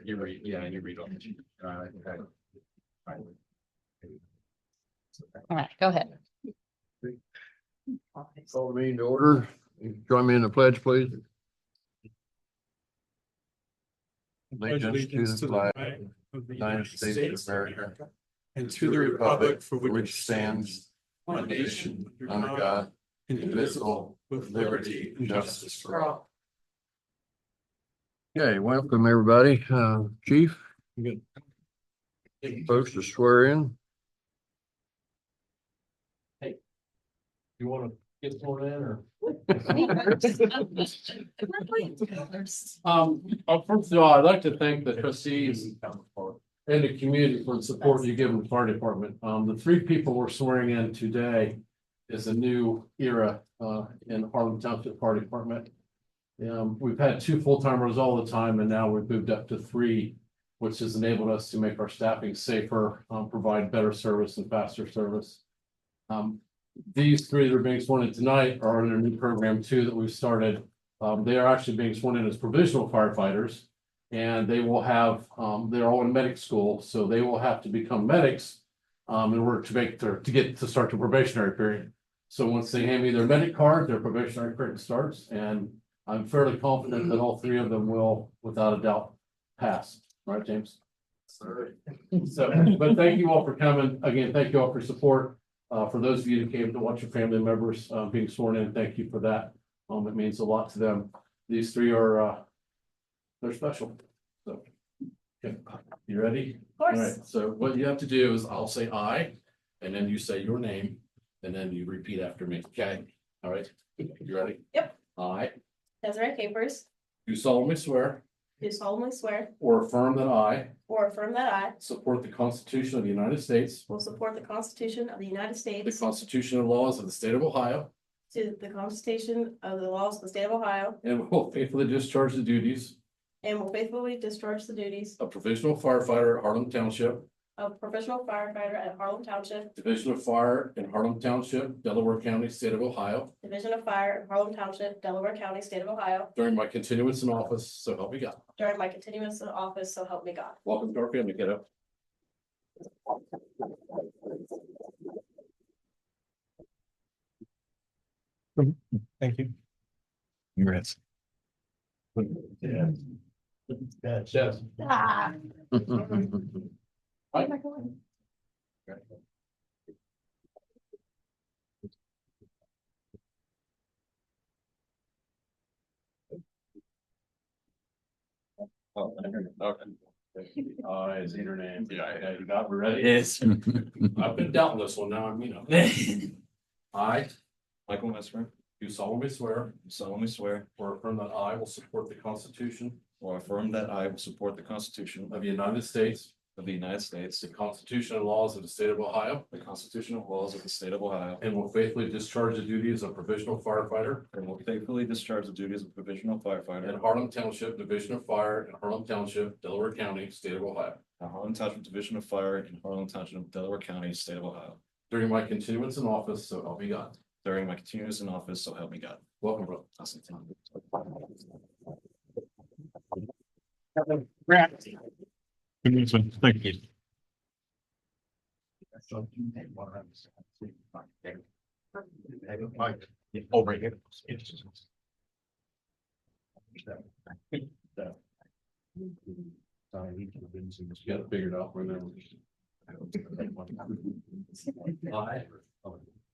You read, yeah, you read on. Okay. All right, go ahead. Call the meeting to order. Join me in the pledge, please. Allegiance to the flag of the United States of America and to the republic for which it stands, one nation, under God, indivisible, with liberty and justice for all. Okay, welcome everybody. Chief, you get folks to swear in. You want to get sworn in or? First of all, I'd like to thank the trustees and the community for the support you give the fire department. The three people we're swearing in today is a new era in Harlem Township Fire Department. We've had 2 full-timers all the time, and now we've moved up to 3, which has enabled us to make our staffing safer, provide better service and faster service. These 3 that are being sworn in tonight are in a new program too that we've started. They are actually being sworn in as provisional firefighters, and they will have, they're all in medic school, so they will have to become medics in order to get to start the probationary period. So once they hand me their medic card, their probationary period starts, and I'm fairly confident that all 3 of them will, without a doubt, pass. Right, James? Sorry. So, but thank you all for coming. Again, thank you all for support. For those of you who came to watch your family members being sworn in, thank you for that. It means a lot to them. These 3 are they're special. So, okay, you ready? Of course. All right. So what you have to do is I'll say I, and then you say your name, and then you repeat after me. Okay. All right. You ready? Yep. I Desiree Capers, do solemnly swear do solemnly swear or affirm that I or affirm that I support the Constitution of the United States, will support the Constitution of the United the States, Constitution and laws of the state of Ohio, to the Constitution of the laws of the state of Ohio, and will faithfully discharge the duties and will faithfully discharge the duties of provisional firefighter at Harlem Township, of professional firefighter at Harlem Township, Division of Fire in Harlem Township, Delaware County, state of Ohio, Division of Fire in Harlem Township, Delaware County, state of Ohio, during my continuance in office, so help me God. during my continuance in office, so help me God. Welcome to our family, kiddo. Thank you. Congrats. Yeah. Yes. Ah. Right. Is your name? Yeah, you got me ready? Yes. I've been doubting this one now, I Michael Mesmer, do solemnly swear solemnly swear or affirm that I will support the Constitution or affirm that I will support the Constitution of the United States, of the United States, the Constitution and laws of the state of Ohio, the constitutional laws of the state of Ohio, and will faithfully discharge the duties of provisional firefighter and will faithfully discharge the duties of provisional in firefighter Harlem Township, Division of Fire in Harlem Township, Delaware County, state of Ohio, at Harlem Township Division of Fire in Harlem Township, Delaware County, state of Ohio, during my continuance in office, so help me God. during my continuance in office, so help me God. Welcome, brother. Awesome. Thank you. Over here. You got it figured out, remember. I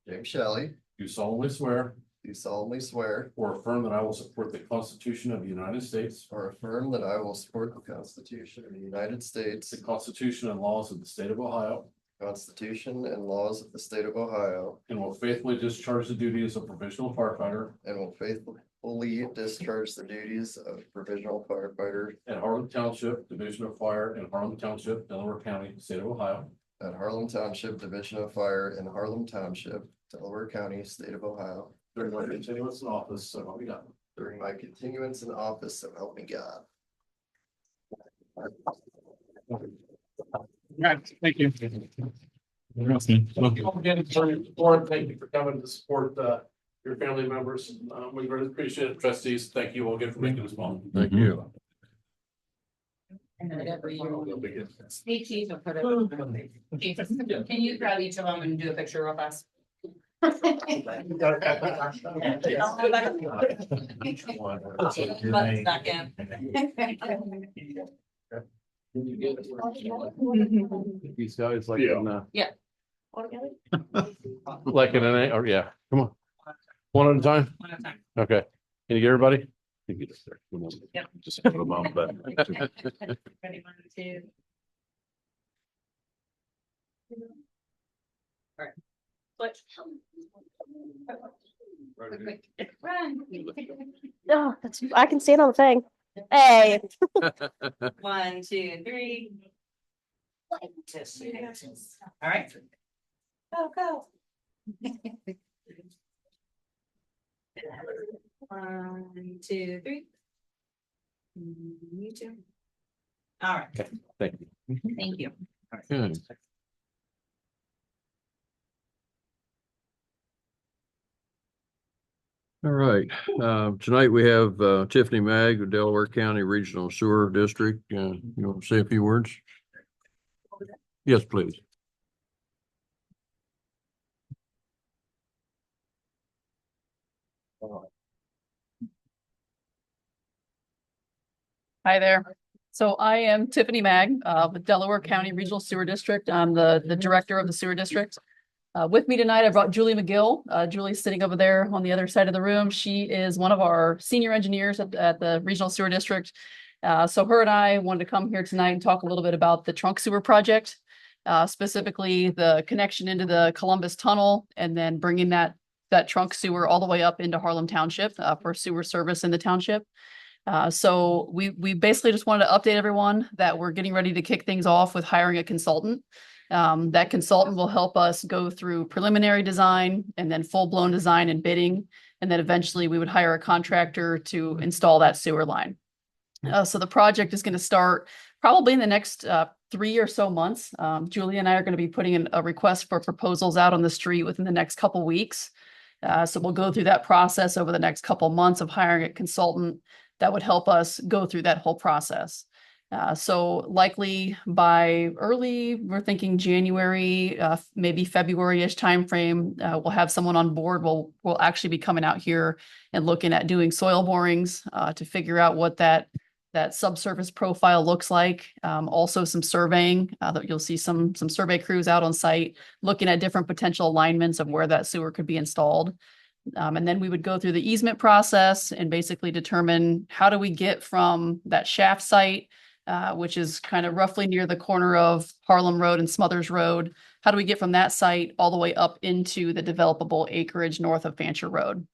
James Shelley, do solemnly swear do solemnly swear or affirm that I will support the Constitution of the United States, or affirm that I will support the Constitution of the United States, the Constitution and laws of the state of Ohio, Constitution and laws of the state of Ohio, and will faithfully discharge the duties of provisional firefighter and will faithfully discharge the duties of provisional firefighter at Harlem Township, Division of Fire in Harlem Township, Delaware County, state of Ohio, at Harlem Township Division of Fire in Harlem Township, Delaware County, state of Ohio, during my continuance in office, so help me God. during my continuance in office, so help me God. Right, thank you. Again, for your support, thank you for coming to support your family members. We really appreciate it. Trustees, thank you all again for making this possible. Thank you. Hey, Chief, I'll put it- Chief, can you grab each of them and do a picture real fast? Button's back in. These guys like, All together? like in an, or yeah, come on. One at a time? One at a time. Okay. Can you get everybody? Yep. Just put them on, but. Ready, 1, 2. All right. Switch. Quick, quick. Run. Oh, that's, I can stand on the thing. Hey. 1, 2, 3. All right. Go. 1, 2, 3. You too. All right. Okay, thank you. Thank you. Good. All right, tonight we have Tiffany Mag of Delaware County Regional Sewer District. You want to say a few words? Yes, please. Hi there. So I am Tiffany Mag, with Delaware County Regional Sewer District. I'm the director of the sewer district. With me tonight, I brought Julie McGill. Julie's sitting over there on the other side of the room. She is one of our senior engineers at the Regional Sewer District. So her and I wanted to come here tonight and talk a little bit about the trunk sewer project, specifically the connection into the Columbus Tunnel, and then bringing that trunk sewer all the way up into Harlem Township for sewer service in the township. So we basically just wanted to update everyone that we're getting ready to kick things off with hiring a consultant. That consultant will help us go through preliminary design and then full-blown design and bidding. And then eventually we would hire a contractor to install that sewer line. So the project is going to start probably in the next 3 or so months. Julie and I are going to be putting in a request for proposals out on the street within the next couple weeks. So we'll go through that process over the next couple months of hiring a consultant that would help us go through that whole process. So likely by early, we're thinking January, maybe February-ish timeframe, we'll have someone on board. We'll actually be coming out here and looking at doing soil borings to figure out what that subsurface profile looks like. Also some surveying, that you'll see some survey crews out on site looking at different potential alignments of where that sewer could be installed. And then we would go through the easement process and basically determine how do we get from that shaft site, which is kind of roughly near the corner of Harlem Road and Smothers Road. How do we get from that site all the way up into the developable acreage north of Fancher Road?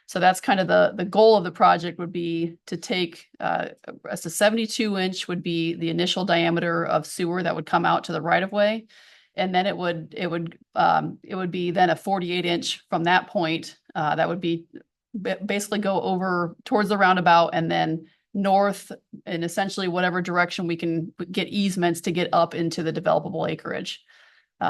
So that's kind of the goal of the project would be to take as a 72-inch would be the initial diameter of sewer that would come out to the right of way. And then it would be then a 48-inch from that point. That would be basically go over towards the roundabout and then north in essentially whatever direction we can get easements to get up into the developable acreage.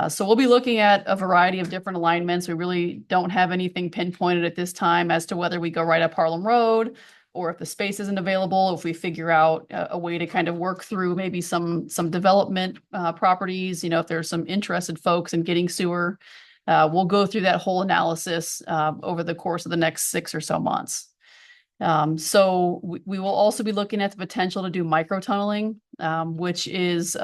So we'll be looking at a variety of different alignments. We really don't have anything pinpointed at this time as to whether we go right up Harlem Road or if the space isn't available, if we figure out a way to kind of work through maybe some development properties, if there's some interested folks in getting sewer. We'll go through that whole analysis over the course of the next 6 or so months. So we will also be looking at the potential to do micro tunneling, which is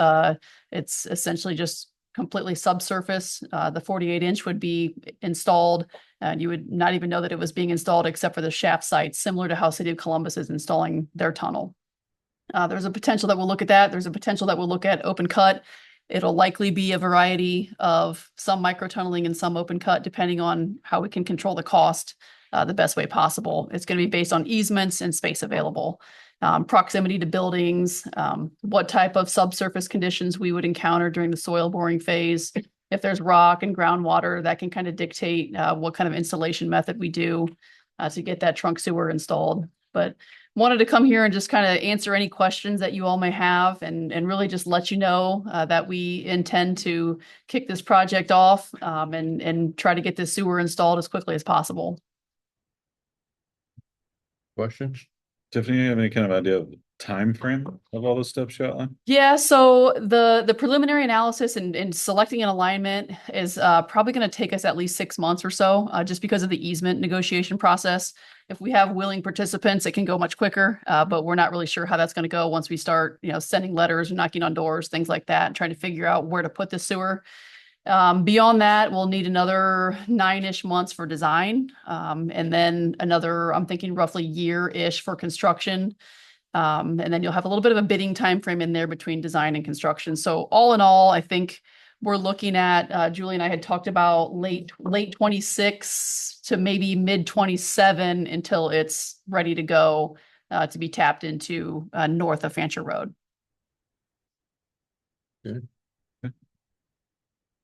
it's essentially just completely subsurface. The 48-inch would be installed and you would not even know that it was being installed except for the shaft site, similar to how City of Columbus is installing their tunnel. There's a potential that we'll look at that. There's a potential that we'll look at open cut. It'll likely be a variety of some micro tunneling and some open cut, depending on how we can control the cost the best way possible. It's going to be based on easements and space available, proximity to buildings, what type of subsurface conditions we would encounter during the soil boring phase. If there's rock and groundwater, that can kind of dictate what kind of installation method we do to get that trunk sewer installed. But wanted to come here and just kind of answer any questions that you all may have and really just let you know that we intend to kick this project off and try to get this sewer installed as quickly as possible. Questions? Tiffany, you have any kind of idea of time frame of all the steps you outlined? Yeah, so the preliminary analysis and selecting an alignment is probably going to take us at least 6 months or so, just because of the easement negotiation process. If we have willing participants, it can go much quicker, but we're not really sure how that's going to go once we start, sending letters, knocking on doors, things like that, and trying to figure out where to put the sewer. Beyond that, we'll need another 9-ish months for design, and then another, I'm thinking roughly year-ish for construction. And then you'll have a little bit of a bidding time frame in there between design and construction. So all in all, I think we're looking at, Julie and I had talked about late 26 to maybe mid 27 until it's ready to go, to be tapped into, north of Fancher Road.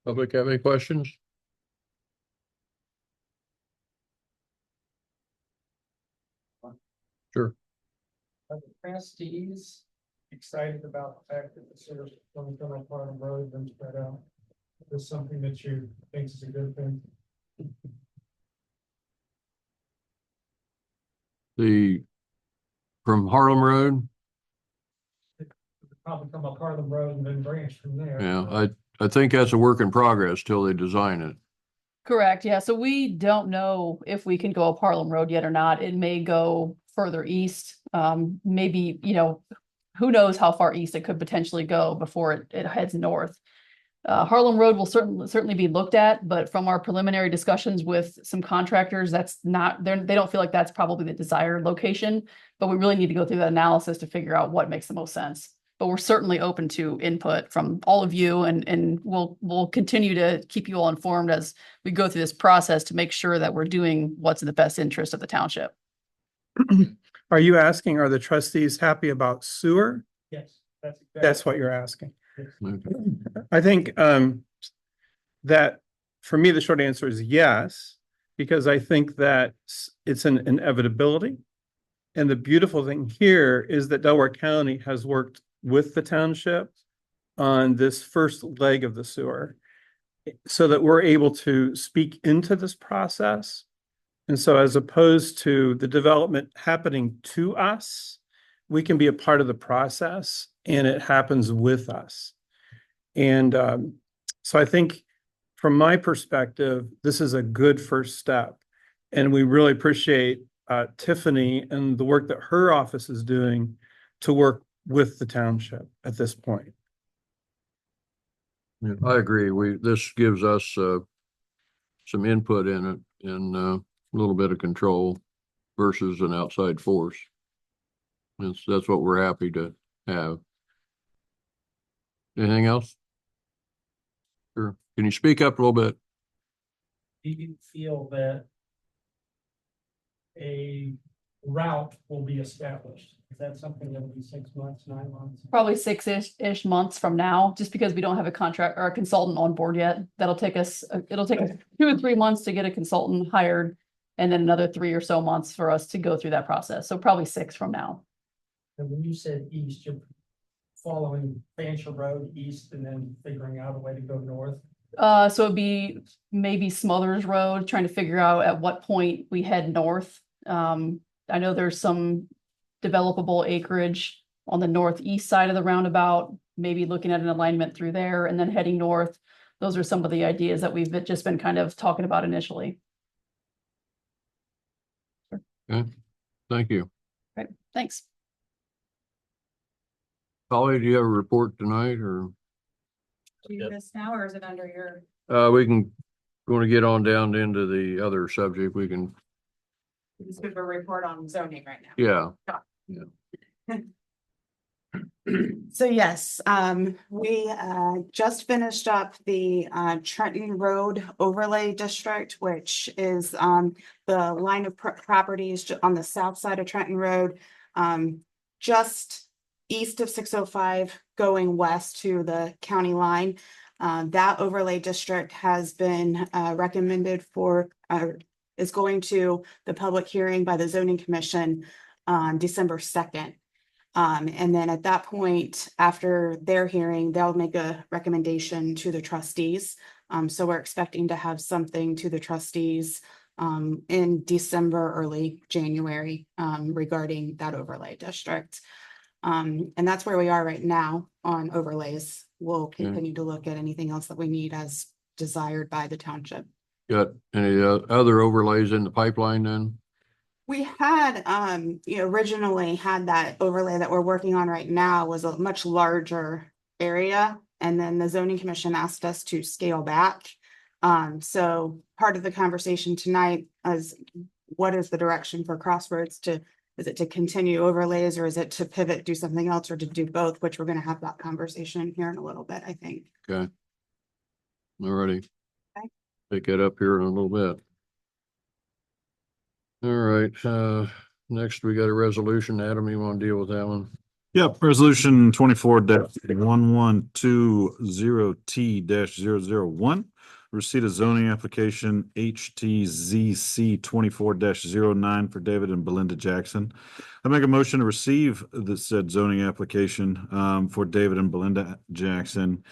Public have any questions? Sure. Are the trustees excited about the fact that the sewer's going from a part of the road and spread out? Is this something that you think is a good thing? From Harlem Road, Probably come up Harlem Road and then branch from there. yeah, I think that's a work in progress till they design it. Correct. Yeah. So we don't know if we can go up Harlem Road yet or not. It may go further east. Maybe, who knows how far east it could potentially go before it heads north. Harlem Road will certainly be looked at, but from our preliminary discussions with some contractors, that's not, they don't feel like that's probably the desired location, but we really need to go through that analysis to figure out what makes the most sense. But we're certainly open to input from all of you, and we'll continue to keep you all informed as we go through this process to make sure that we're doing what's in the best interest of the township. Are you asking, are the trustees happy about sewer? Yes, that's exactly. That's what you're asking. Okay. I think that for me, the short answer is yes, because I think that it's an inevitability. And the beautiful thing here is that Delaware County has worked with the township on this first leg of the sewer so that we're able to speak into this process. And so as opposed to the development happening to us, we can be a part of the process and it happens with us. And so I think from my perspective, this is a good first step. And we really appreciate Tiffany and the work that her office is doing to work with the township at this point. Yeah, I agree. This gives us some input in it and a little bit of control versus an outside force. That's what we're happy to have. Anything else? Sure. Can you speak up a little bit? Do you feel that a route will be established? Is that something that will be 6 months, 9 months? Probably 6-ish months from now, just because we don't have a contract or a consultant on board yet. It'll take us 2 or 3 months to get a consultant hired, and then another 3 or so months for us to go through that process. So probably 6 from now. And when you said east, you're following Fancher Road east and then figuring out a way to go north? So it'd be maybe Smothers Road, trying to figure out at what point we head north. I know there's some developable acreage on the northeast side of the roundabout, maybe looking at an alignment through there and then heading north. Those are some of the ideas that we've just been kind of talking about initially. Okay. Thank you. Right. Thanks. Polly, do you have a report tonight or? Do you this now, or is it under your? We can, want to get on down into the other subject. We can, Just give a report on zoning right now. yeah. So yes, we just finished up the Trenton Road Overlay District, which is the line of properties on the south side of Trenton Road, just east of 605 going west to the county line. That overlay district has been recommended for is going to the public hearing by the zoning commission on December 2nd. And then at that point, after their hearing, they'll make a recommendation to the trustees. So we're expecting to have something to the trustees in December, early January, regarding that overlay district. And that's where we are right now on overlays. We'll continue to look at anything else that we need as desired by the township. Got any other overlays in the pipeline then? We had, originally had that overlay that we're working on right now was a much larger area. And then the zoning commission asked us to scale back. So part of the conversation tonight is what is the direction for Crossroads is it to continue overlays or is it to pivot, do something else or to do both, which we're going to have that conversation here in a little bit, I think. Okay. Alrighty. Okay. Pick it up here in a little bit. All right, next we got a resolution. Adam, you want to deal with that one? Yep, resolution 24-1120T-001. Receipt of zoning application HTZC 24-09 for David and Belinda Jackson. I make a motion to receive the said zoning application for David and Belinda Jackson.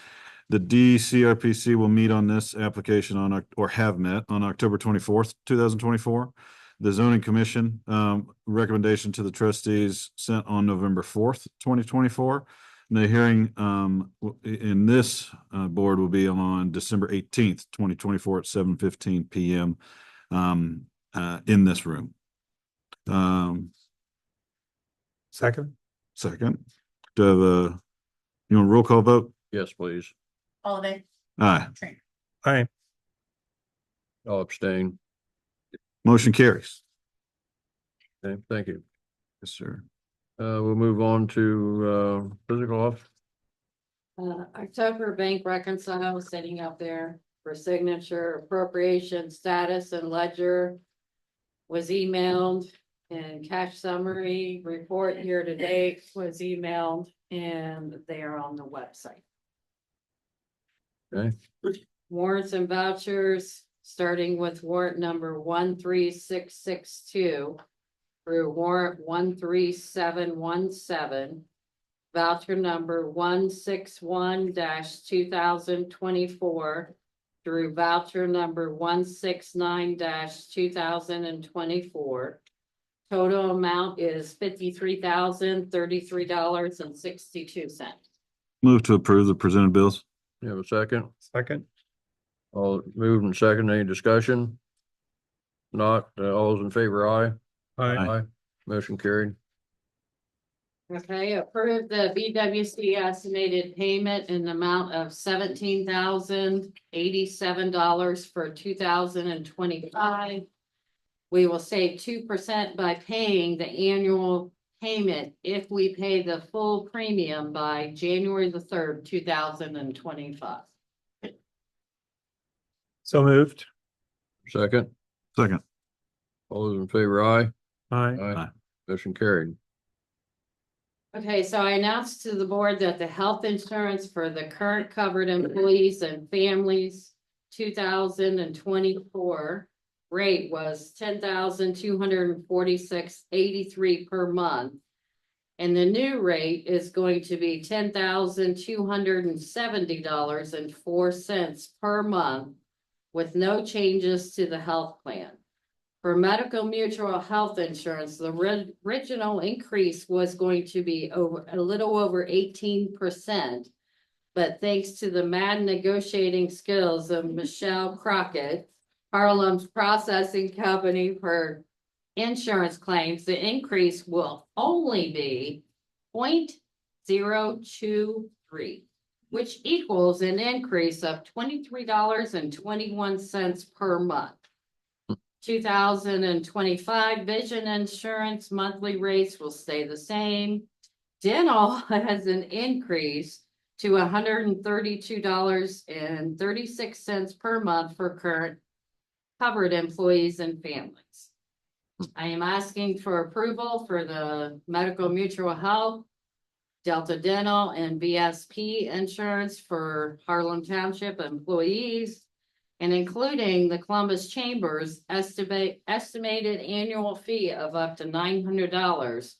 The DCRPC will meet on this application or have met on October 24th, 2024. The zoning commission recommendation to the trustees sent on November 4th, 2024. And the hearing in this board will be on December 18th, 2024 at 7:15 p.m. In this room. Second. Second. Do I have you want a roll call vote? Yes, please. Holiday. Aye. Aye. I'll abstain. Motion carries. Okay, thank you. Yes, sir. We'll move on to physical off. October bank reconcile sitting up there for signature, appropriation status and ledger was emailed, and cash summary report here to date was emailed, and they are on the website. Okay. Warrants and vouchers, starting with warrant number 13662 through warrant 13717. Voucher number 161-2024 through voucher number 169-2024. Total amount is $53,033.62. Move to approve the presented bills. You have a second? Second. All moved and second. Any discussion? Not, all those in favor, aye. Aye. Motion carried. Okay, approve the BWC estimated payment in the amount of $17,087 for 2025. We will save 2% by paying the annual payment if we pay the full premium by January the 3rd, 2025. So moved. Second. Second. All those in favor, aye. Aye. Aye. Motion carried. Okay, so I announced to the board that the health insurance for the current covered employees and families 2024 rate was $10,246.83 per month. And the new rate is going to be $10,270.04 per month with no changes to the health plan. For medical mutual health insurance, the original increase was going to be a little over 18%. But thanks to the mad negotiating skills of Michelle Crockett, Harlem's processing company for insurance claims, the increase will only be 0.023, which equals an increase of $23.21 per month. 2025 vision insurance monthly rates will stay the same. Dental has an increase to $132.36 per month for current covered employees and families. I am asking for approval for the medical mutual health, Delta Dental, and VSP insurance for Harlem Township employees, and including the Columbus Chamber's estimated annual fee of up to $900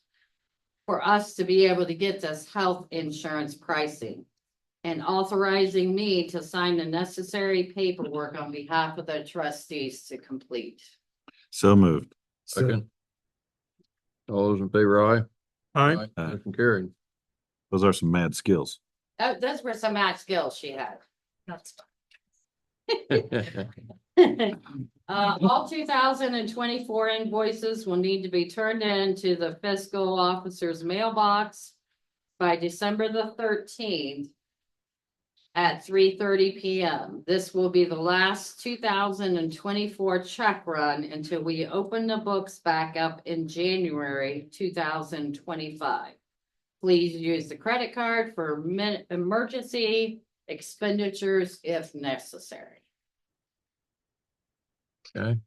for us to be able to get this health insurance pricing, and authorizing me to sign the necessary paperwork on behalf of the trustees to complete. So moved. Second. All those in favor, aye. Aye. Motion carried. Those are some mad skills. Those were some math skills she had. That's fine. All 2024 invoices will need to be turned in to the fiscal officer's mailbox by December the 13th at 3:30 p.m. This will be the last 2024 check run until we open the books back up in January 2025. Please use the credit card for emergency expenditures if necessary. Okay.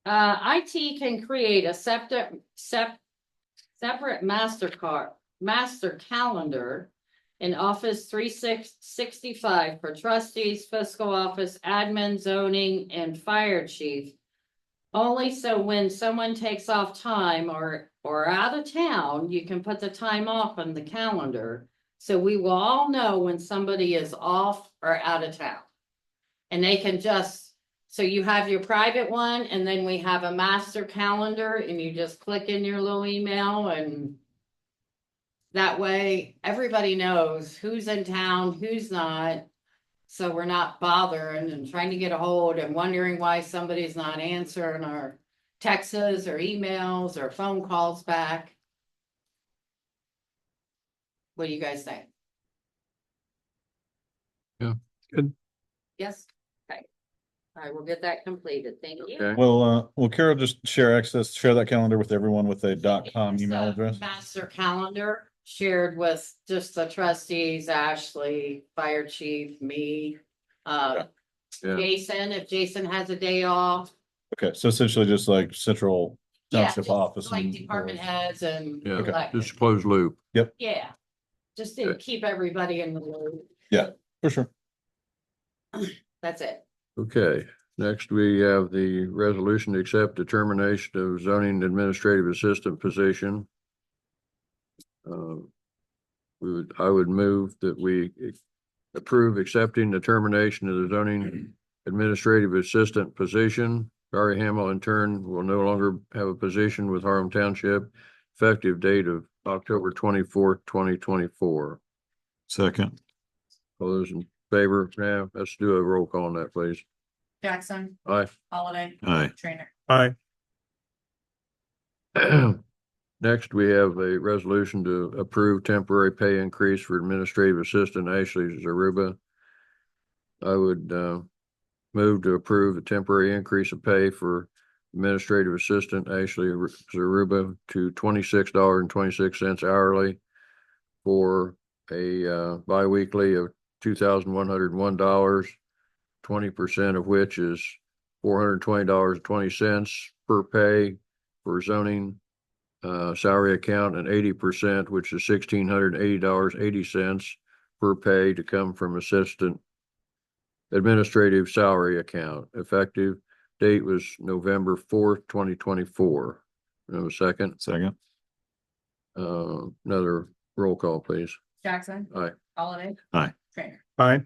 IT can create a separate master calendar in Office 365 for trustees, fiscal office, admin, zoning, and fire chief. Only so when someone takes off time or out of town, you can put the time off on the calendar. So we will all know when somebody is off or out of town. And they can so you have your private one, and then we have a master calendar, and you just click in your little email, and that way everybody knows who's in town, who's not. So we're not bothering and trying to get a hold and wondering why somebody's not answering our texts or emails or phone calls back. What do you guys think? Yeah. Good. Yes? Okay. I will get that completed. Thank you. Okay. Will Carol just share that calendar with everyone with a .com It's email a address? Master calendar shared with just the trustees, Ashley, fire chief, me, Yeah. Jason, if Jason has a day off. Okay, so essentially just like central Yeah, township just office. like and- department heads and. Yeah, elected. just closed loop. Yeah, just to keep everybody in the loop. For sure. That's it. Okay, next we have the resolution to accept determination of zoning administrative assistant position. I would move that we approve accepting the termination of the zoning administrative assistant position. Barry Hamill in turn will no longer have a position with Harlem Township, effective date of October 24th, 2024. Second. All those in favor? Yeah, let's do a roll call on that, please. Jackson, Aye. Holiday, Aye. Trainer. Aye. Next, we have a resolution to approve temporary pay increase for administrative assistant Ashley Zaruba. I would move to approve a temporary increase of pay for administrative assistant Ashley Zaruba to $26.26 hourly for a biweekly of $2,101, 20% of which is $420.20 per pay for zoning salary account, and 80%, which is $1,680.80 per pay to come from assistant administrative salary account. Effective date was November 4th, 2024. No second. Second. Another roll call, please. Jackson. Aye. Holiday. Aye. Trainer. Aye.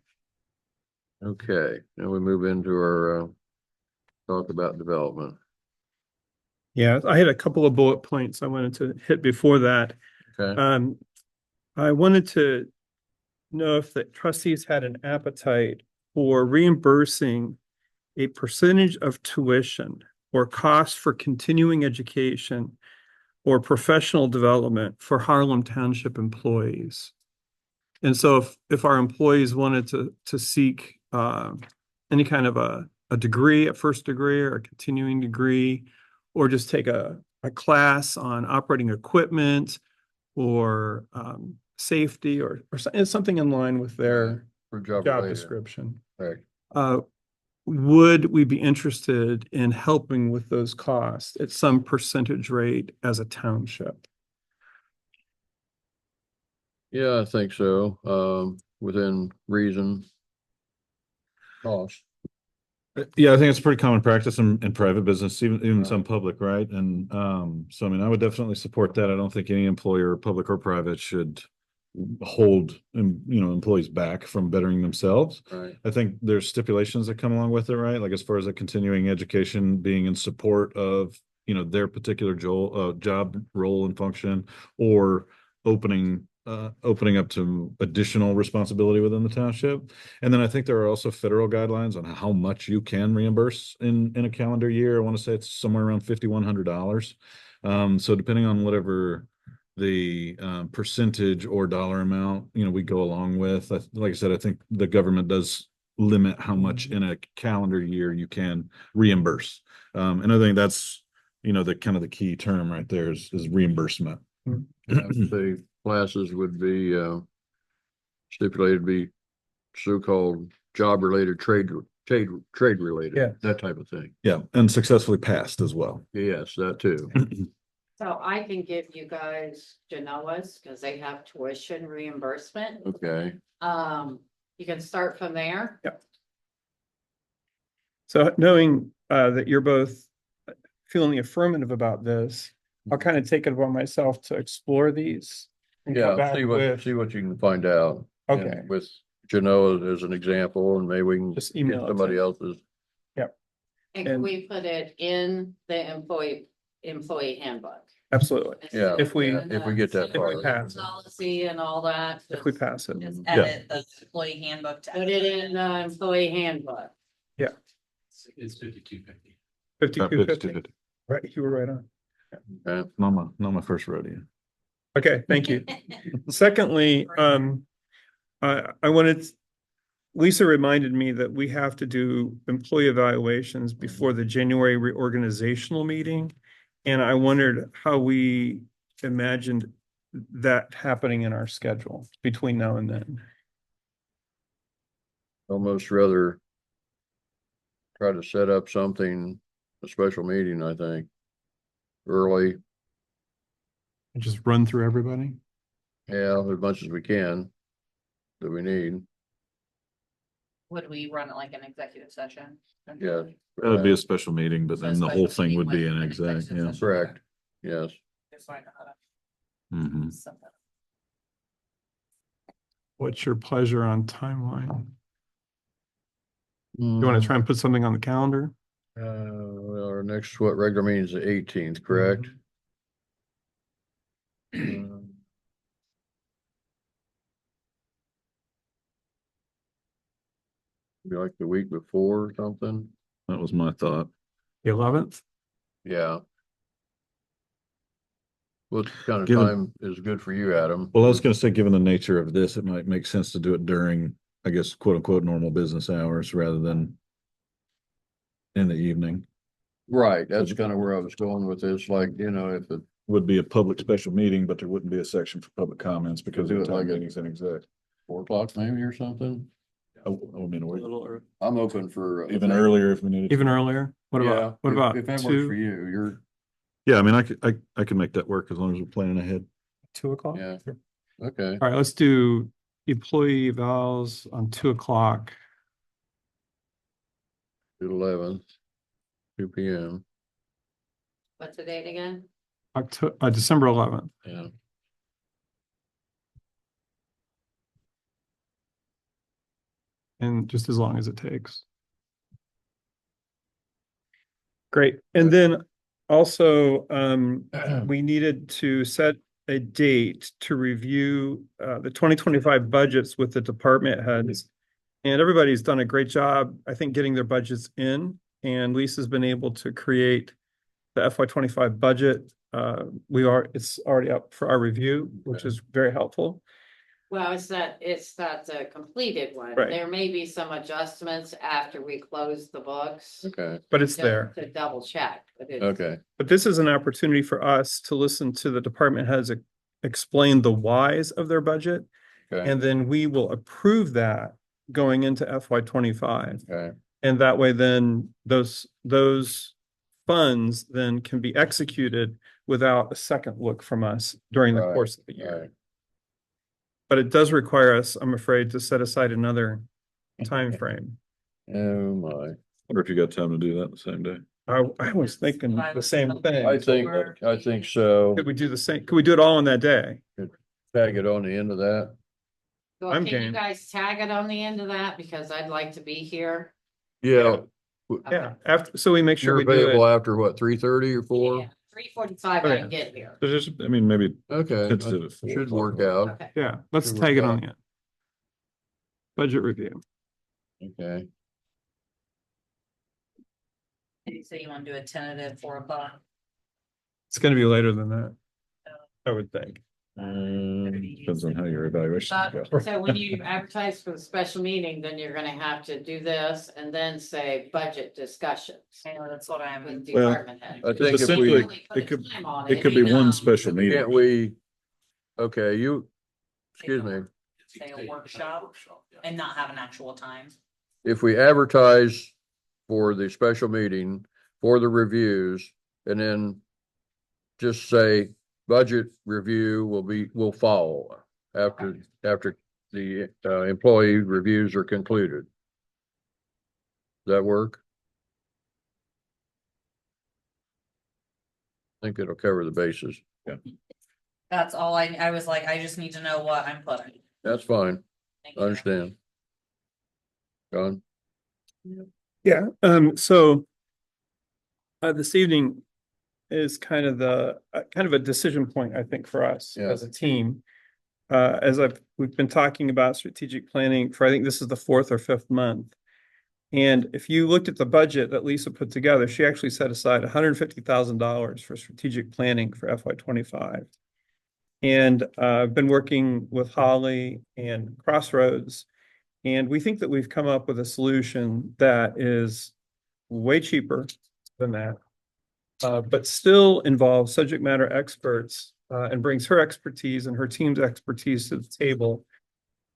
Okay, now we move into our talk about development. Yeah, I had a couple of bullet points I wanted to hit before that. Okay. I wanted to know if the trustees had an appetite for reimbursing a percentage of tuition or cost for continuing education or professional development for Harlem Township employees. And so if our employees wanted to seek any kind of a degree, a first degree or a continuing degree, or just take a class on operating equipment or safety or something in line with their For job related. description. Right. Would we be interested in helping with those costs at some percentage rate as a township? Yeah, I think so. Within reason. Cost. Yeah, I think it's pretty common practice in private business, even Right. some public, right? And so I mean, I would definitely support that. I don't think any employer, public or private, should hold employees back from bettering themselves. Right. I think there's stipulations that come along with it, right? Like as far as a continuing education being in support of their particular job role and function, or opening opening up to additional responsibility within the township. And then I think there are also federal guidelines on how much you can reimburse in a calendar year. I want to say it's somewhere around $5,100. So depending on whatever the percentage or dollar amount, we go along with, like I said, I think the government does limit how much in a calendar year you can reimburse. And I think that's, the kind of the key term right there is reimbursement. The classes would be stipulated to be so-called job-related, trade-related. Yeah. That type of thing. Yeah, and successfully passed as well. Yes, that too. So I can give you guys Genoa's because they have tuition reimbursement. Okay. You can start from there. So knowing that you're both feeling the affirmative about this, I'll kind of take it upon myself to explore these. And come Yeah, back see with, what you can find out. Okay. And with Genoa as an example, and maybe we can Just get email it somebody to- else's. And can And- we put it in the employee handbook? Absolutely. Yeah. If we- If we get that If we far. pass it. Policy and all that. If we pass it. Just Yeah. edit the employee handbook to. Put it in the employee handbook. It's 5250. 5250. Right, you were right on. Not my first rodeo. Okay, thank you. Secondly, I wanted, Lisa reminded me that we have to do employee evaluations before the January reorganizational meeting. And I wondered how we imagined that happening in our schedule between now and then. Almost rather try to set up something, a special meeting, I think, early. And just run through everybody. Yeah, as much as we can that we need. Would we run it like an executive session? Yeah. That would be a special meeting, but So then the special whole thing meeting would be with an an exec, executive yeah. session. Correct. Yes. Just so I know how to Mhm. set that up. What's your pleasure on timeline? You want to try and put something on the calendar? Well, our next, regular meeting is the 18th, correct? Be like the week before or something. That was my thought. The 11th? Yeah. What kind of Given- time is good for you, Adam? Well, I was gonna say, given the nature of this, it might make sense to do it during, I guess, quote unquote, normal business hours rather than in the evening. Right, that's kind of where I was going with this, like, if it Would be a public special meeting, but there wouldn't be a section for public comments because Do of it the time like a- meetings in exec. 4 o'clock maybe or something. I mean, or I'm open for. even earlier if we needed. Even to. earlier? What Yeah, about, what about If that works for 2, you, you're, Yeah, I mean, I could make that work as long as we're planning ahead. 2 o'clock? yeah, okay. All right, let's do employee evals on 2 o'clock. 11th, 2 p.m. What's the date again? December 11th. Yeah. And just as long as it takes. Great. And then also, we needed to set a date to review the 2025 budgets with the department heads. And everybody's done a great job, I think, getting their budgets in. And Lisa's been able to create the FY25 budget. It's already up for our review, which is very helpful. Well, it's not the completed one. Right. There may be some adjustments after we close the books. Okay, But it's just there. To double check. But it's- okay, But this is an opportunity for us to listen to the department heads explain the whys of their budget. okay, And then we will approve that going into FY25. okay, And that way then those funds then can be executed without a second look from us during the Right, course of the year. right. But it does require us, I'm afraid, to set aside another time frame. Oh, my. Wonder if you got time to do that the same day. I was thinking the same thing. I think so. Could we do the same? Could we do it all in that day? Tag it on the end of that. Well, I'm can you game. guys tag it on the end of that? Because I'd like to be here. Yeah, Yeah, after, so we make sure you're we do available it. after what, 3:30 or 4? Yeah, 3:45 I get here. So just, I mean, maybe Okay, tentative at 4 should o'clock. work out. Okay. Yeah, let's Should tag it work on the budget review. Okay, So you want to do a tentative 4 o'clock? It's gonna be later than that, I would think. Depends on how your evaluation goes. So when you advertise for the special meeting, then you're gonna have to do this and then say budget discussions I know, that's what I'm. with Well, department head. I think if we, Essentially, Really put it a could, time on it could be you know. one special meeting. can't we, okay, excuse me, Say a workshop and not have an actual time. if we advertise for the special meeting, for the reviews, and then just say budget review will follow after the employee reviews are concluded. Does that work? I think it'll cover the bases. That's all I was like, I just need to know what I'm putting. That's fine. Thank I you. understand. John? Yeah, so this evening is kind of a decision point, I think, for us Yeah. as a team. We've been talking about strategic planning for, I think this is the 4th or 5th month. And if you looked at the budget that Lisa put together, she actually set aside $150,000 for strategic planning for FY25. And I've been working with Holly and Crossroads, and we think that we've come up with a solution that is way cheaper than that, but still involves subject matter experts and brings her expertise and her team's expertise to the table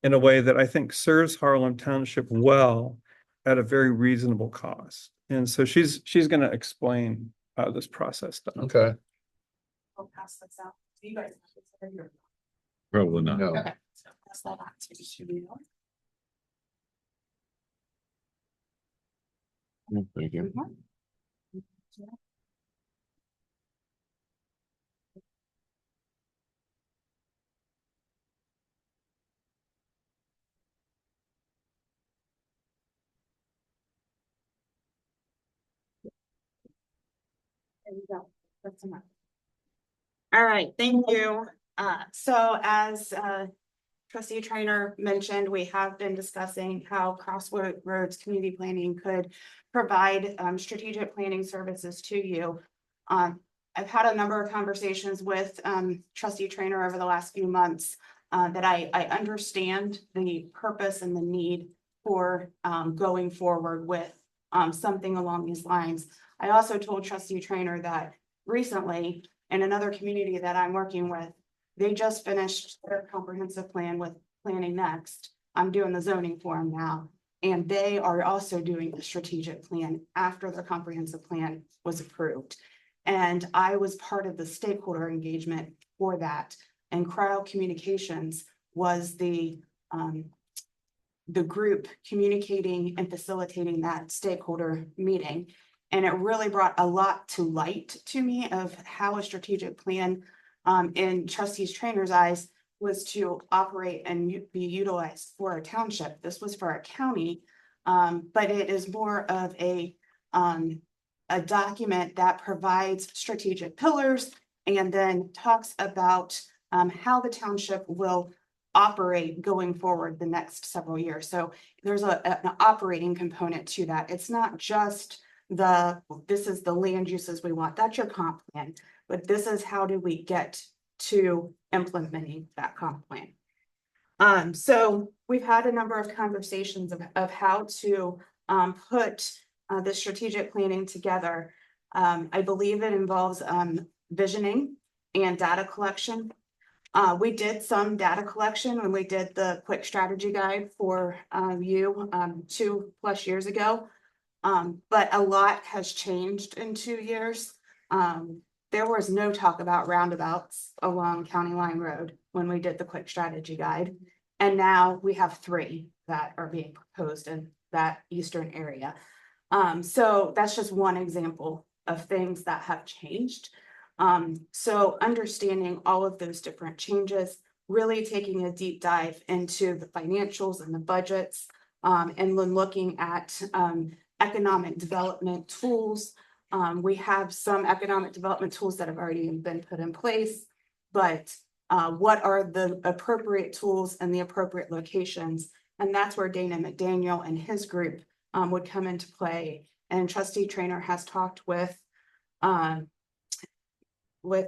in a way that I think serves Harlem Township well at a very reasonable cost. And so she's going to explain this process. Okay. I'll pass this out. Do you guys have this? Probably not. No. Okay. Pass that out to you. Thank you. There you go. That's enough. All right, thank you. So as trustee Trainer mentioned, we have been discussing how Crossroads Community Planning could provide strategic planning services to you. I've had a number of conversations with trustee Trainer over the last few months that I understand the purpose and the need for going forward with something along these lines. I also told trustee Trainer that recently in another community that I'm working with, they just finished their comprehensive plan with Planning Next. I'm doing the zoning for them now. And they are also doing a strategic plan after their comprehensive plan was approved. And I was part of the stakeholder engagement for that. And Cryo Communications was the group communicating and facilitating that stakeholder meeting. And it really brought a lot to light to me of how a strategic plan in trustees Trainer's eyes was to operate and be utilized for a township. This was for a county, but it is more of a document that provides strategic pillars and then talks about how the township will operate going forward the next several years. So there's an operating component to that. It's not just this is the land uses we want. That's your comp plan, but this is how do we get to implementing that comp plan. So we've had a number of conversations of how to put the strategic planning together. I believe it involves visioning and data collection. We did some data collection when we did the quick strategy guide for you 2+ years ago. But a lot has changed in 2 years. There was no talk about roundabouts along County Line Road when we did the quick strategy guide. And now we have 3 that are being proposed in that eastern area. So that's just one example of things that have changed. So understanding all of those different changes, really taking a deep dive into the financials and the budgets, and then looking at economic development tools, We have some economic development tools that have already been put in place, but what are the appropriate tools and the appropriate locations? And that's where Dana McDaniel and his group would come into play. And Trustee Trainer has talked with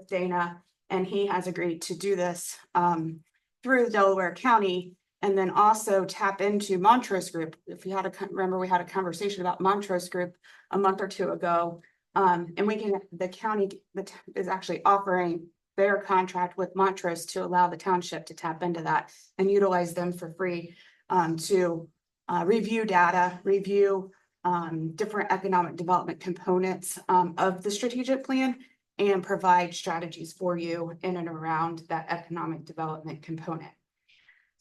Dana, and he has agreed to do this through Delaware County, and then also tap into Montrose Group. If you remember, we had a conversation about Montrose Group a month or two ago. And the county is actually offering their contract with Montrose to allow the township to tap into that and utilize them for free to review data, review different economic development components of the strategic plan, and provide strategies for you in and around that economic development component.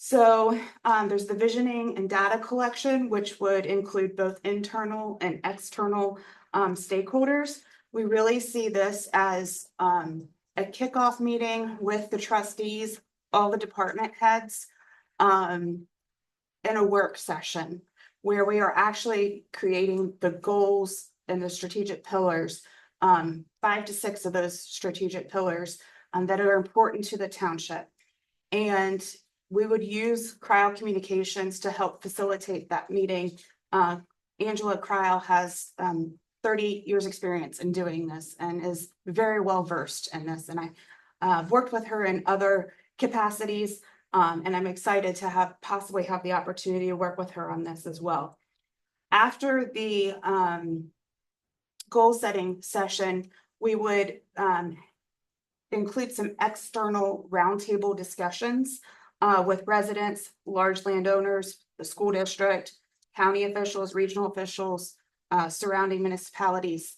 So there's the visioning and data collection, which would include both internal and external stakeholders. We really see this as a kickoff meeting with the trustees, all the department heads, in a work session where we are actually creating the goals and the strategic pillars, 5 to 6 of those strategic pillars that are important to the township. And we would use Cryle Communications to help facilitate that meeting. Angela Cryle has 30 years experience in doing this and is very well versed in this. And I've worked with her in other capacities, and I'm excited to possibly have the opportunity to work with her on this as well. After the goal setting session, we would include some external roundtable discussions with residents, large landowners, the school district, county officials, regional officials, surrounding municipalities.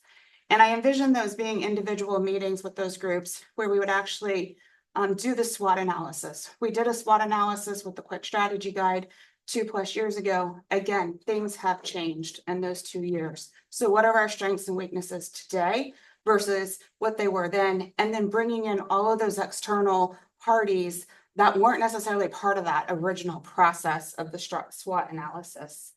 And I envision those being individual meetings with those groups where we would actually do the SWOT analysis. We did a SWOT analysis with the Quick Strategy Guide 2+ years ago. Again, things have changed in those 2 years. So what are our strengths and weaknesses today versus what they were then? And then bringing in all of those external parties that weren't necessarily part of that original process of the SWOT analysis.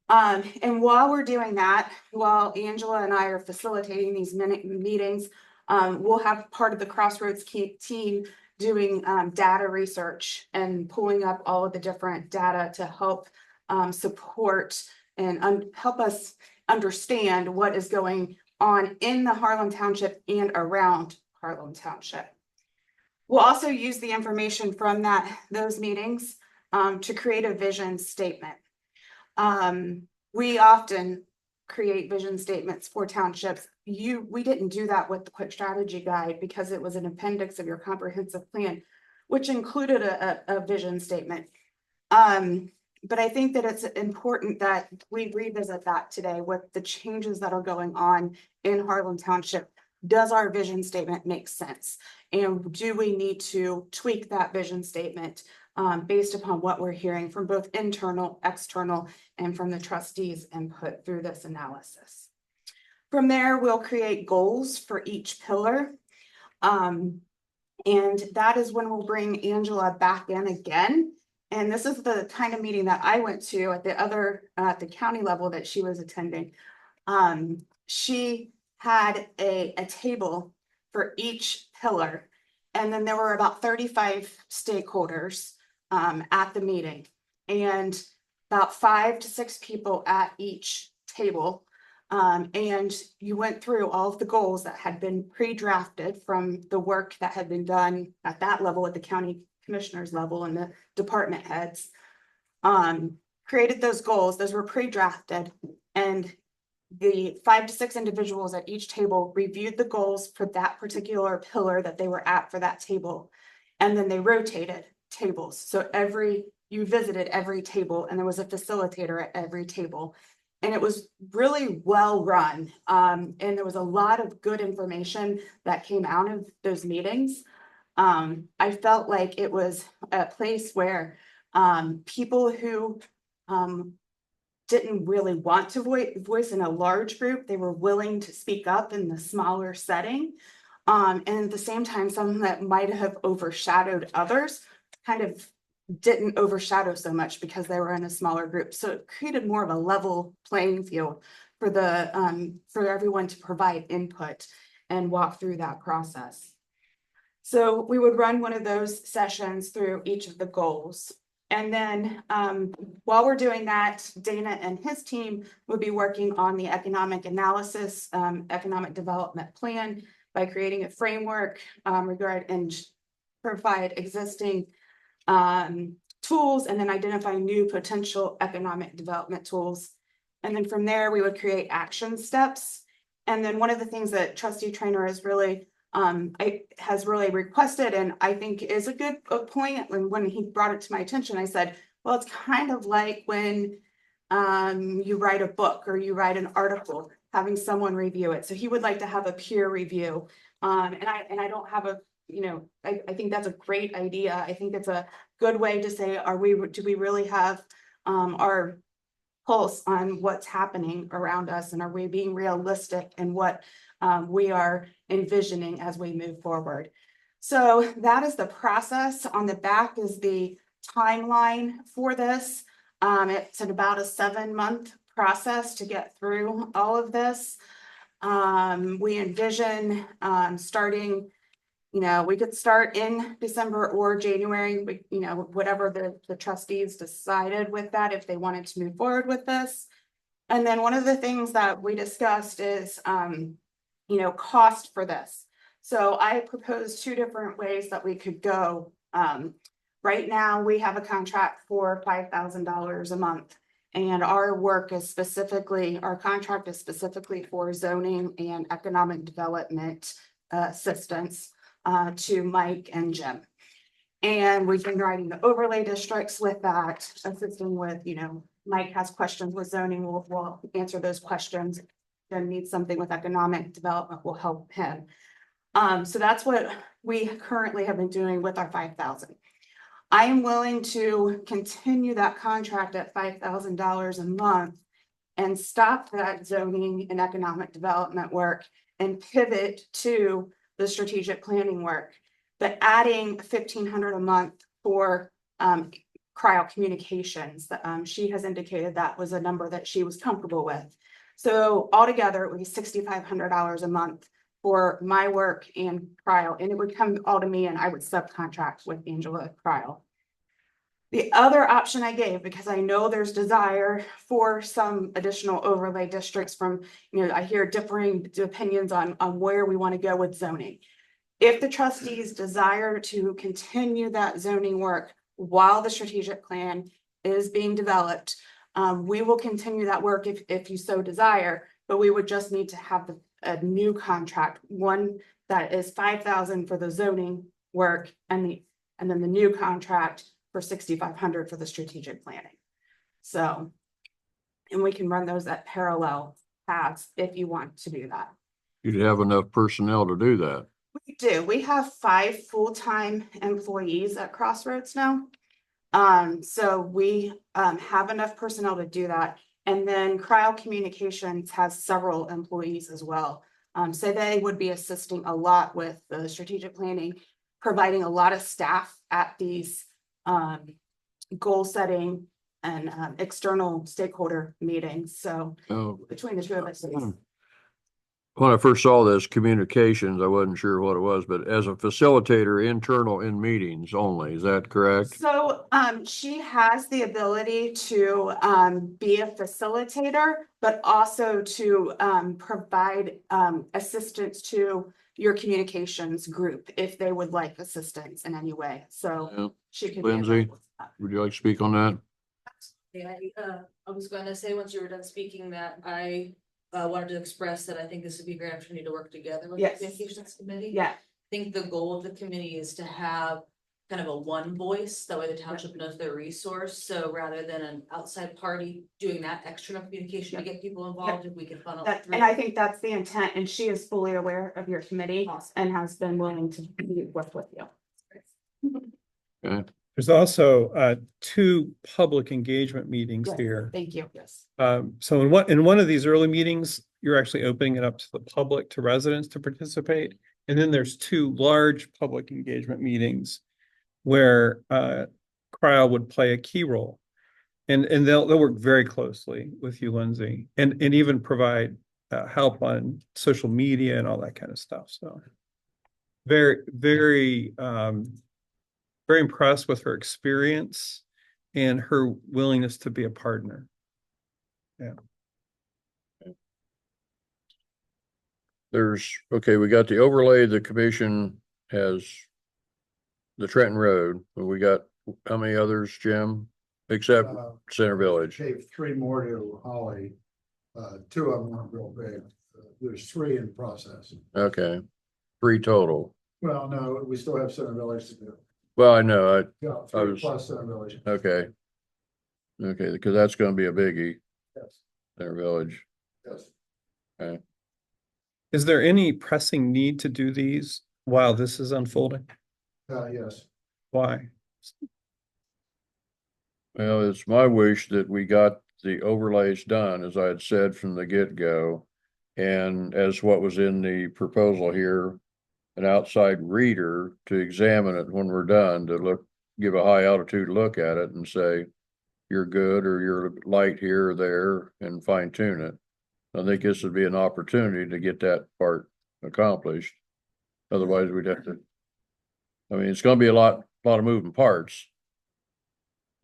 And while we're doing that, while Angela and I are facilitating these meetings, we'll have part of the Crossroads team doing data research and pulling up all of the different data to help support and help us understand what is going on in the Harlan Township and around Harlan Township. We'll also use the information from those meetings to create a vision statement. We often create vision statements for townships. We didn't do that with the Quick Strategy Guide because it was an appendix of your comprehensive plan, which included a vision statement. But I think that it's important that we revisit that today with the changes that are going on in Harlan Township. Does our vision statement make sense? And do we need to tweak that vision statement based upon what we're hearing from both internal, external, and from the trustees' input through this analysis? From there, we'll create goals for each pillar. And that is when we'll bring Angela back in again. And this is the kind of meeting that I went to at the county level that she was attending. She had a table for each pillar. And then there were about 35 stakeholders at the meeting, and about 5 to 6 people at each table. And you went through all of the goals that had been pre-drafted from the work that had been done at that level, at the county commissioners level and the department heads. Created those goals. Those were pre-drafted, and the 5 to 6 individuals at each table reviewed the goals for that particular pillar that they were at for that table. And then they rotated tables. So you visited every table, and there was a facilitator at every table. And it was really well run. And there was a lot of good information that came out of those meetings. I felt like it was a place where people who didn't really want to voice in a large group, they were willing to speak up in the smaller setting. And at the same time, some that might have overshadowed others kind of didn't overshadow so much because they were in a smaller group. So it created more of a level playing field for everyone to provide input and walk through that process. So we would run one of those sessions through each of the goals. And then while we're doing that, Dana and his team would be working on the economic analysis, economic development plan by creating a framework and provide existing tools and then identify new potential economic development tools. And then from there, we would create action steps. And then one of the things that Trustee Trainer is really has really requested, and I think is a good point. When he brought it to my attention, I said, well, it's kind of like when you write a book or you write an article, having someone review it. So he would like to have a peer review. And I don't have a, I think that's a great idea. I think it's a good way to say, do we really have our pulse on what's happening around us, and are we being realistic in what we are envisioning as we move forward? So that is the process. On the back is the timeline for this. It's about a 7-month process to get through all of this. We envision starting, we could start in December or January, whatever the trustees decided with that, if they wanted to move forward with this. And then one of the things that we discussed is, cost for this. So I proposed 2 different ways that we could go. Right now, we have a contract for $5,000 a month. And our contract is specifically for zoning and economic development assistance to Mike and Jim. And we've been writing the overlay districts with that, assisting with, Mike has questions with zoning, we'll answer those questions. Jim needs something with economic development, will help him. So that's what we currently have been doing with our 5,000. I am willing to continue that contract at $5,000 a month and stop that zoning and economic development work and pivot to the strategic planning work, but adding $1,500 a month for cryo communications. She has indicated that was a number that she was comfortable with. So altogether, it would be $6,500 a month for my work and cryo, and it would come all to me, and I would subcontract with Angela cryo. The other option I gave, because I know there's desire for some additional overlay districts from, I hear differing opinions on where we want to go with zoning. If the trustees desire to continue that zoning work while the strategic plan is being developed, we will continue that work if you so desire, but we would just need to have a new contract, one that is $5,000 for the zoning work, and then the new contract for $6,500 for the strategic planning. So, and we can run those at parallel paths if you want to do that. You'd have enough personnel to do that. We do. We have 5 full-time employees at Crossroads now. So we have enough personnel to do that. And then Cryo Communications has several employees as well. So they would be assisting a lot with the strategic planning, providing a lot of staff at these goal setting and external stakeholder meetings. So between the 2 of us. When I first saw this communications, I wasn't sure what it was, but as a facilitator, internal in meetings only, is that correct? So she has the ability to be a facilitator, but also to provide assistance to your communications group if they would like assistance in any way. So she could. Lindsay, would you like to speak on that? Yeah, I was going to say, once you were done speaking, that I wanted to express that I think this would be a great opportunity to work together with the communications committee. Yeah. I think the goal of the committee is to have kind of a one voice, that way the township knows their resource. So rather than an outside party doing that external communication to get people involved, if we can funnel it through. And I think that's the intent, and she is fully aware of your committee and has been willing to work with you. Okay. There's also 2 public engagement meetings here. Thank you. Yes. So in one of these early meetings, you're actually opening it up to the public, to residents to participate. And then there's 2 large public engagement meetings where cryo would play a key role. And they'll work very closely with you, Lindsay, and even provide help on social media and all that kind of stuff. So very impressed with her experience and her willingness to be a partner. Yeah. Okay, we got the overlay, the commission has the Trenton Road, but we got, how many others, Jim? Except Center Village. Gave 3 more to Holly. 2 of them weren't real big. There's 3 in process. Okay, 3 total. Well, no, we still have Center Village to do. Well, I know, Yeah, I 3 was- plus Center Village. okay. Okay, because that's gonna be a biggie, Yes, Center Village. yes. Is there any pressing need to do these while this is unfolding? Yes. Why? Well, it's my wish that we got the overlays done, as I had said from the get-go. And as what was in the proposal here, an outside reader to examine it when we're done, to look, give a high altitude look at it and say, you're good, or you're light here or there, and fine tune it. I think this would be an opportunity to get that part accomplished. Otherwise, we'd have to, I mean, it's gonna be a lot of moving parts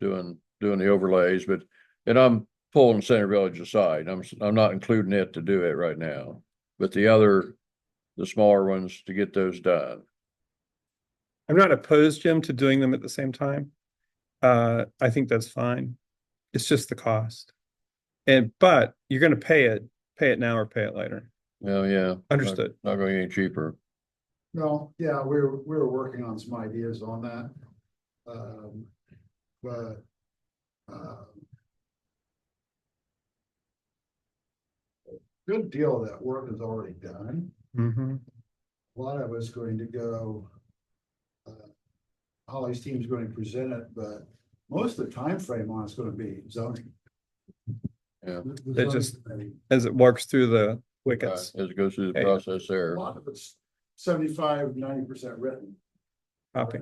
doing the overlays, and I'm pulling Center Village aside. I'm not including it to do it right now, but the smaller ones, to get those done. I'm not opposed, Jim, to doing them at the same time. I think that's fine. It's just the cost. But you're gonna pay it now or pay it later. Oh, yeah. Understood. Not going any cheaper. No, yeah, we were working on some ideas on that. But good deal of that work is already done. Mm-hmm. A lot of it's going to go. Holly's team's going to present it, but most of the time frame on it's going to be zoning. Yeah. The It just- zoning committee. As it works through the wickets. As it goes through the Hey. process there. A lot of it's 75-90% written. Copy.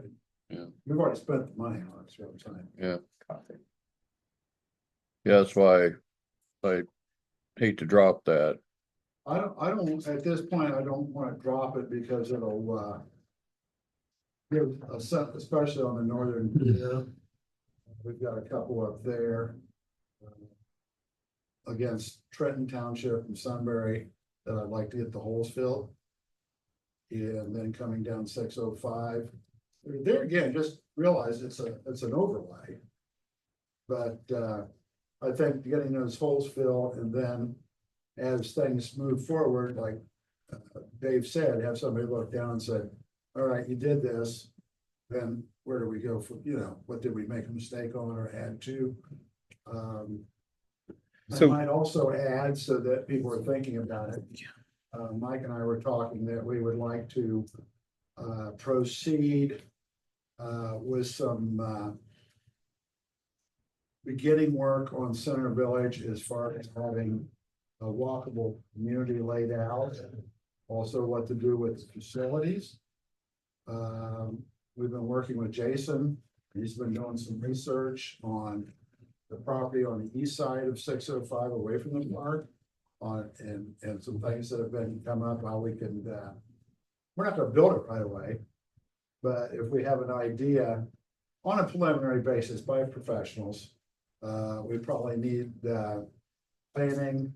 Yeah. We've already spent the money on it, so it's time. Yeah. Copy. Yeah, that's why I hate to drop that. I don't, at this point, I don't want to drop it because it'll, give a set, especially on the northern tier. We've got a couple up there. Against Trenton Township and Sunbury that I'd like to get the holes filled. And then coming down 605. There again, just realize it's an overlay. But I think getting those holes filled, and then as things move forward, like Dave said, have somebody look down and say, all right, you did this. Then where do we go from, what did we make a mistake on or add to? I So- might also add, so that people are thinking about it. Mike and I were talking that we would like to proceed with some beginning work on Center Village as far as having a walkable community laid out. Also what to do with facilities. We've been working with Jason. He's been doing some research on the property on the east side of 605 away from the park. And some things that have been come up, how we can, we're not gonna build it right away. But if we have an idea on a preliminary basis by professionals, we probably need, planning,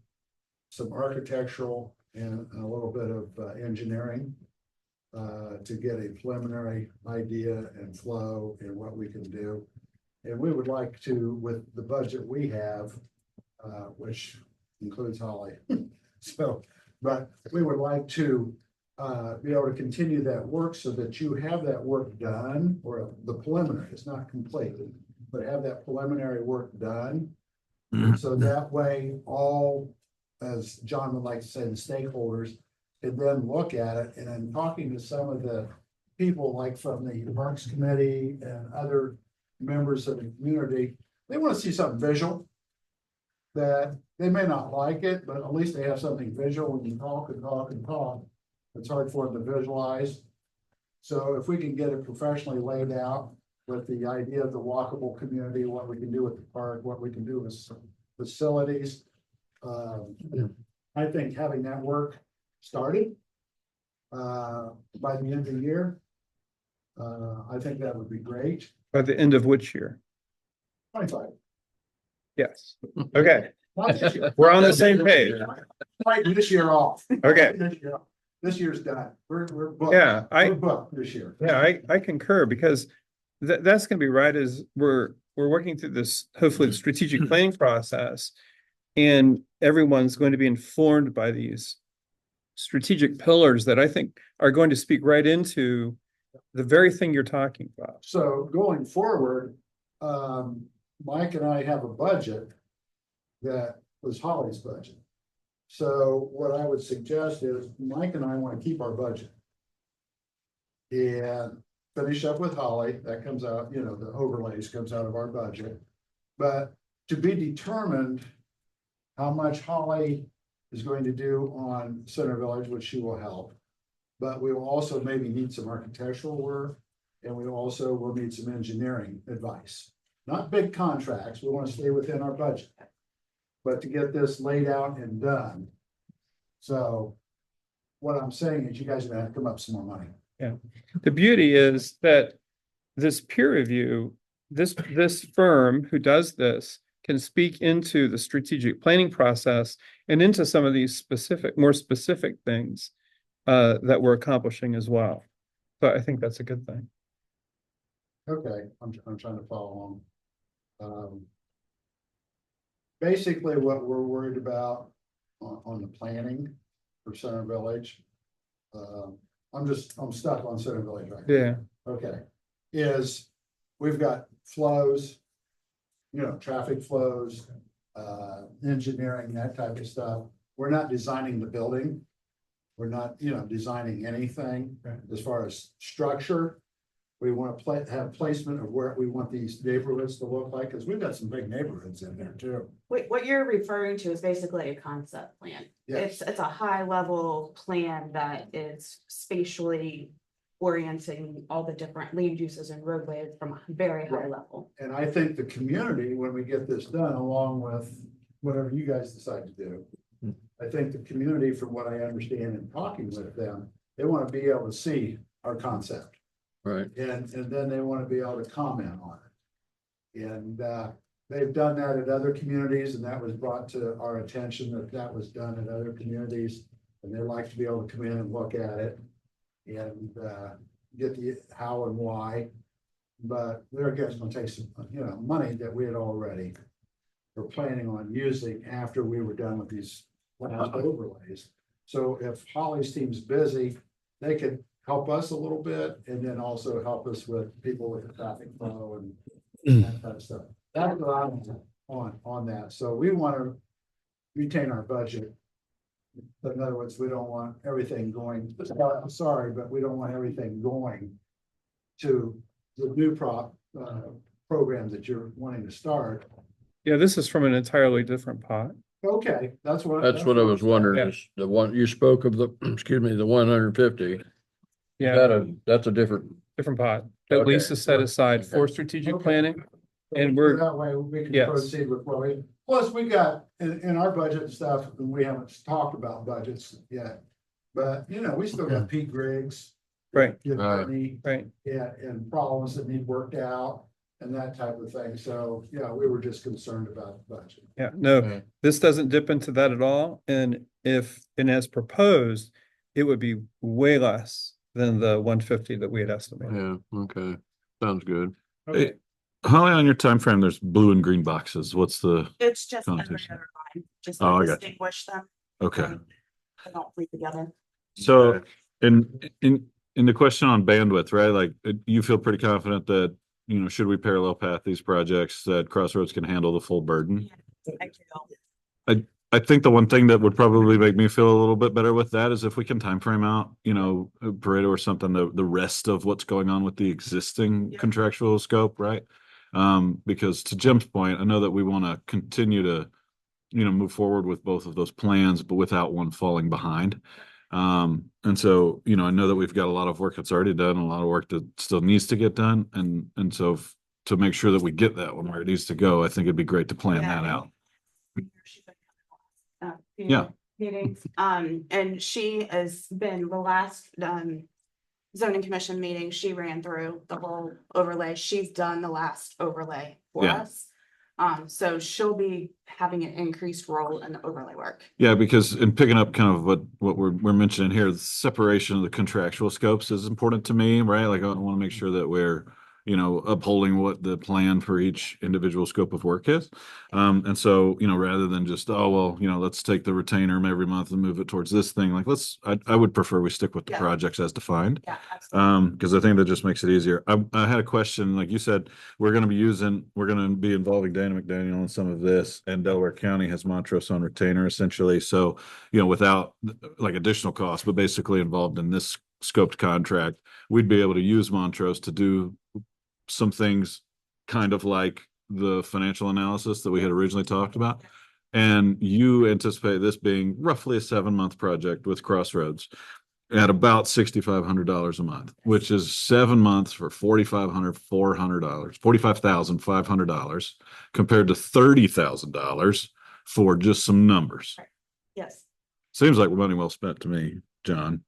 some architectural and a little bit of engineering. To get a preliminary idea and flow and what we can do. And we would like to, with the budget we have, which includes Holly. So, but we would like to be able to continue that work so that you have that work done, or the preliminary, it's not complete, but have that preliminary work done. So that way, all, as John would like to say, the stakeholders can then look at it. And then talking to some of the people like from the Parks Committee and other members of the community, they want to see something visual. That they may not like it, but at least they have something visual. When you talk and talk and talk, it's hard for them to visualize. So if we can get it professionally laid out, with the idea of the walkable community, what we can do with the park, what we can do with some facilities. I think having that work started by the end of the year, I think that would be great. By the end of which year? 25. Yes. Okay, Not this year. we're on the same page. Right, this year off. Okay. This year's done. We're booked. Yeah, We're booked this year. Yeah, I concur because that's gonna be right as we're working through this, hopefully the strategic planning process. And everyone's going to be informed by these strategic pillars that I think are going to speak right into the very thing you're talking about. So going forward, Mike and I have a budget that was Holly's budget. So what I would suggest is Mike and I want to keep our budget. And finish up with Holly, that comes out, you know, the overlays comes out of our budget. But to be determined how much Holly is going to do on Center Village, which she will help. But we will also maybe need some architectural work, and we also will need some engineering advice. Not big contracts, we want to stay within our budget. But to get this laid out and done. So what I'm saying is you guys are gonna have to come up with some more money. Yeah. The beauty is that this peer review, this firm who does this can speak into the strategic planning process and into some of these more specific things that we're accomplishing as well. So I think that's a good thing. Okay, I'm trying to follow along. Basically what we're worried about on the planning for Center Village. I'm stuck on Center Village right now. Yeah. Okay, is we've got flows, you know, traffic flows, engineering, that type of stuff. We're not designing the building. We're not, you know, designing anything as far as structure. We want to have placement of where we want these neighborhoods to look like, because we've got some big neighborhoods in there too. Wait, what you're referring to is basically a concept plan. Yes. It's a high level plan that is spatially orienting all the different land uses and roadways from a very high level. And I think the community, when we get this done, along with whatever you guys decide to do, I think the community, from what I understand in talking with them, they want to be able to see our concept. Right. And then they want to be able to comment on it. And they've done that at other communities, and that was brought to our attention that was done at other communities. And they like to be able to come in and look at it and get the how and why. But they're again going to take some, you know, money that we had already were planning on using after we were done with these last overlays. So if Holly's team's busy, they could help us a little bit, and then also help us with people with the traffic flow and that kind of stuff. That's what I'm on that. So we want to retain our budget. But in other words, we don't want everything going, I'm sorry, but we don't want everything going to the new program that you're wanting to start. Yeah, this is from an entirely different pot. Okay, that's what That's what I was wondering, is the one, you spoke of the, excuse me, the 150. Yeah, That's a different. pot that Okay. Lisa set aside for strategic planning. And we're, that way we can yes. proceed with what we, plus we got in our budget and stuff, and we haven't talked about budgets yet. But you know, we still got Pete Griggs. Right. Right. Yeah, and problems that need worked out and that type of thing. So, yeah, we were just concerned about the budget. yeah, no, this doesn't dip into that at all. And as proposed, it would be way less than the 150 that we had estimated. Yeah, okay, sounds good. Okay. Holly, on your time frame, there's blue and green boxes. What's the, It's just every Connotation. other line, just Oh, I to got you. distinguish them. okay. They don't bleed together. So in the question on bandwidth, right? Like you feel pretty confident that, you know, should we parallel path these projects, that Crossroads can handle the full burden? I do. I think the one thing that would probably make me feel a little bit better with that is if we can time frame out, you know, Pareto or something, the rest of what's going on with the existing contractual scope, right? Because to Jim's point, I know that we want to continue to, you know, move forward with both of those plans, but without one falling behind. And so, you know, I know that we've got a lot of work that's already done, and a lot of work that still needs to get done. And so to make sure that we get that one where it needs to go, I think it'd be great to plan that out. Yeah. Meetings, and she has been the last, zoning commission meeting, she ran through the whole overlay. She's done the last overlay for Yeah. us. So she'll be having an increased role in the overlay work. Yeah, because in picking up kind of what we're mentioning here, the separation of the contractual scopes is important to me, right? Like I want to make sure that we're, you know, upholding what the plan for each individual scope of work is. And so, you know, rather than just, oh, well, you know, let's take the retainer every month and move it towards this thing, like I would prefer we stick with the Yeah. projects as defined. Yeah, absolutely. Because I think that just makes it easier. I had a question, like you said, we're going to be involving Dana McDaniel in some of this, and Delaware County has Montrose on retainer essentially. So, you know, without like additional costs, but basically involved in this scoped contract, we'd be able to use Montrose to do some things kind of like the financial analysis that we had originally talked about. And you anticipate this being roughly a 7-month project with Crossroads at about $6,500 a month, which is 7 months for $4,500, $45,500 compared to $30,000 for just some numbers. Yes. Seems like money well spent to me, John.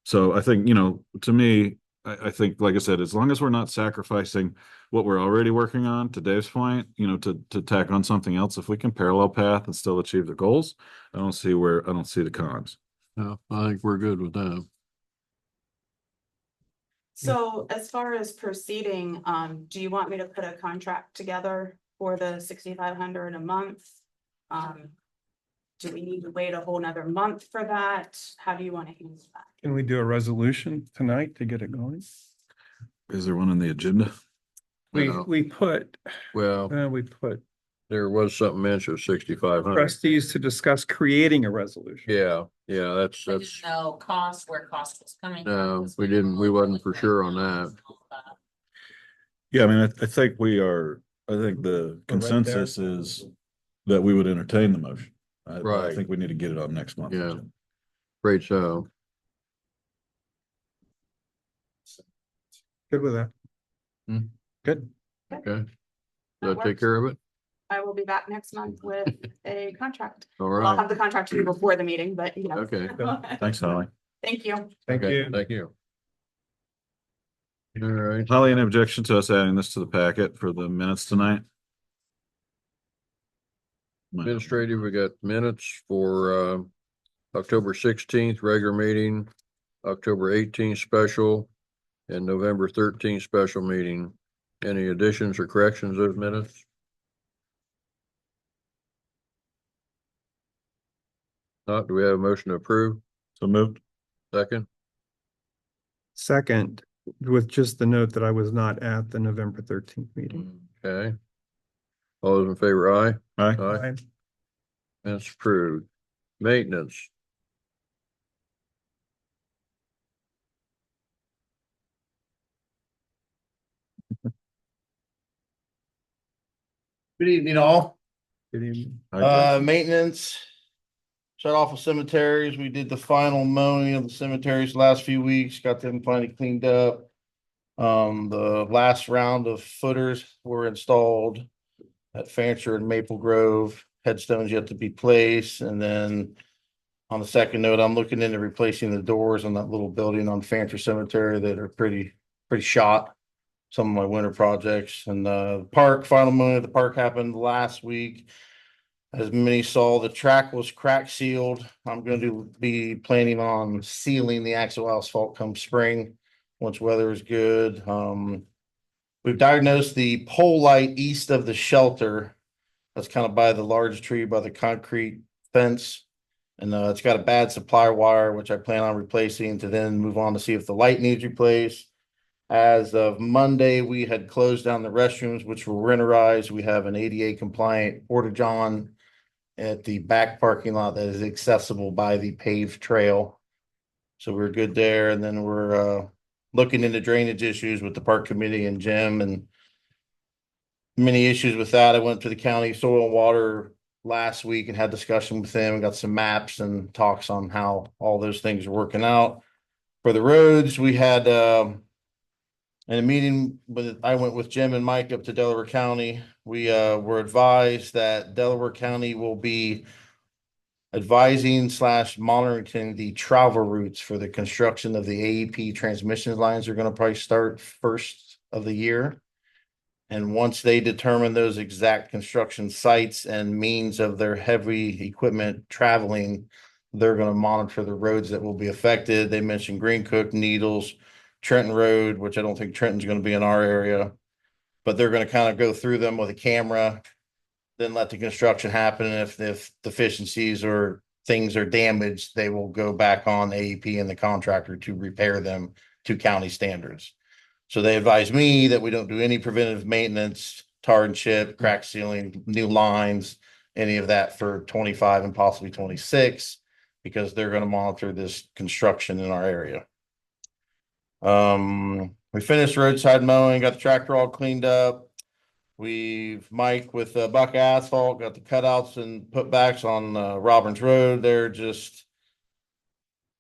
So I think, you know, to me, I think, like I said, as long as we're not sacrificing what we're already working on, to Dave's point, you know, to tack on something else, if we can parallel path and still achieve the goals, I don't see the cons. No, I think we're good with that. So as far as proceeding, do you want me to put a contract together for the 6,500 a month? Do we need to wait a whole nother month for that? How do you want to handle that? Can we do a resolution tonight to get it going? Is there one on the agenda? No. We put, Well, there was something mentioned, 6,500. trustees to discuss creating a resolution. Yeah, that's, We didn't know cost, where cost was coming from. no, 'cause we didn't didn't, we know wasn't what for was sure going on that. Yeah, I mean, I think I think the consensus is that we would entertain the motion. I Right. think we need to get it on next month. Yeah. Great, so. Good with that. Good. Okay. That Does that take works. care of it? I will be back next month with a contract. All I'll right. have the contract to you before the meeting, but you know. Okay. Thanks, Holly. Thank you. Thank Okay, you. Thank you. All right. Holly, any objection to us adding this to the packet for the minutes tonight? Administrative, we got minutes for October 16th, regular meeting, October 18th, special, and November 13th, special meeting. Any additions or corrections of minutes? Not, do we have a motion to approve? So moved. Second? Second, with just the note that I was not at the November 13th meeting. Okay. All those in favor, aye? Aye. Aye. That's approved. Maintenance. Good evening, all. Good evening. Maintenance. Shut off of cemeteries. We did the final mowing of the cemeteries the last few weeks, got them finally cleaned up. The last round of footers were installed at Fancher and Maple Grove. Headstones yet to be placed, and then on the second note, I'm looking into replacing the doors on that little building on Fancher Cemetery that are pretty shot. Some of my winter projects and the park, final mowing of the park happened last week. As many saw, the track was crack sealed. I'm going to be planning on sealing the axle asphalt come spring, once weather is good. We've diagnosed the pole light east of the shelter. That's kind of by the large tree by the concrete fence. And it's got a bad supply wire, which I plan on replacing to then move on to see if the light needs replaced. As of Monday, we had closed down the restrooms, which were winterized. We have an ADA compliant porta-john at the back parking lot that is accessible by the paved trail. So we're good there. And then we're looking into drainage issues with the park committee and Jim, and many issues with that. I went to the county soil and water last week and had discussion with them, got some maps and talks on how all those things are working out. For the roads, we had, in a meeting with, I went with Jim and Mike up to Delaware County. We, were advised that Delaware County will be advising / monitoring the travel routes for the construction of the AEP transmission lines are gonna probably start first of the year. And once they determine those exact construction sites and means of their heavy equipment traveling, they're gonna monitor the roads that will be affected. They mentioned Green Cook, Needles, Trenton Road, which I don't think Trenton's gonna be in our area. But they're gonna kind of go through them with a camera, then let the construction happen. If deficiencies or things are damaged, they will go back on AEP and the contractor to repair them to county standards. So they advise me that we don't do any preventative maintenance, tar and chip, crack sealing, new lines, any of that for 25 and possibly 26, because they're going to monitor this construction in our area. We finished roadside mowing, got the tractor all cleaned up. We've Mike with Buck Asphalt, got the cutouts and putbacks on Robbins Road. They're just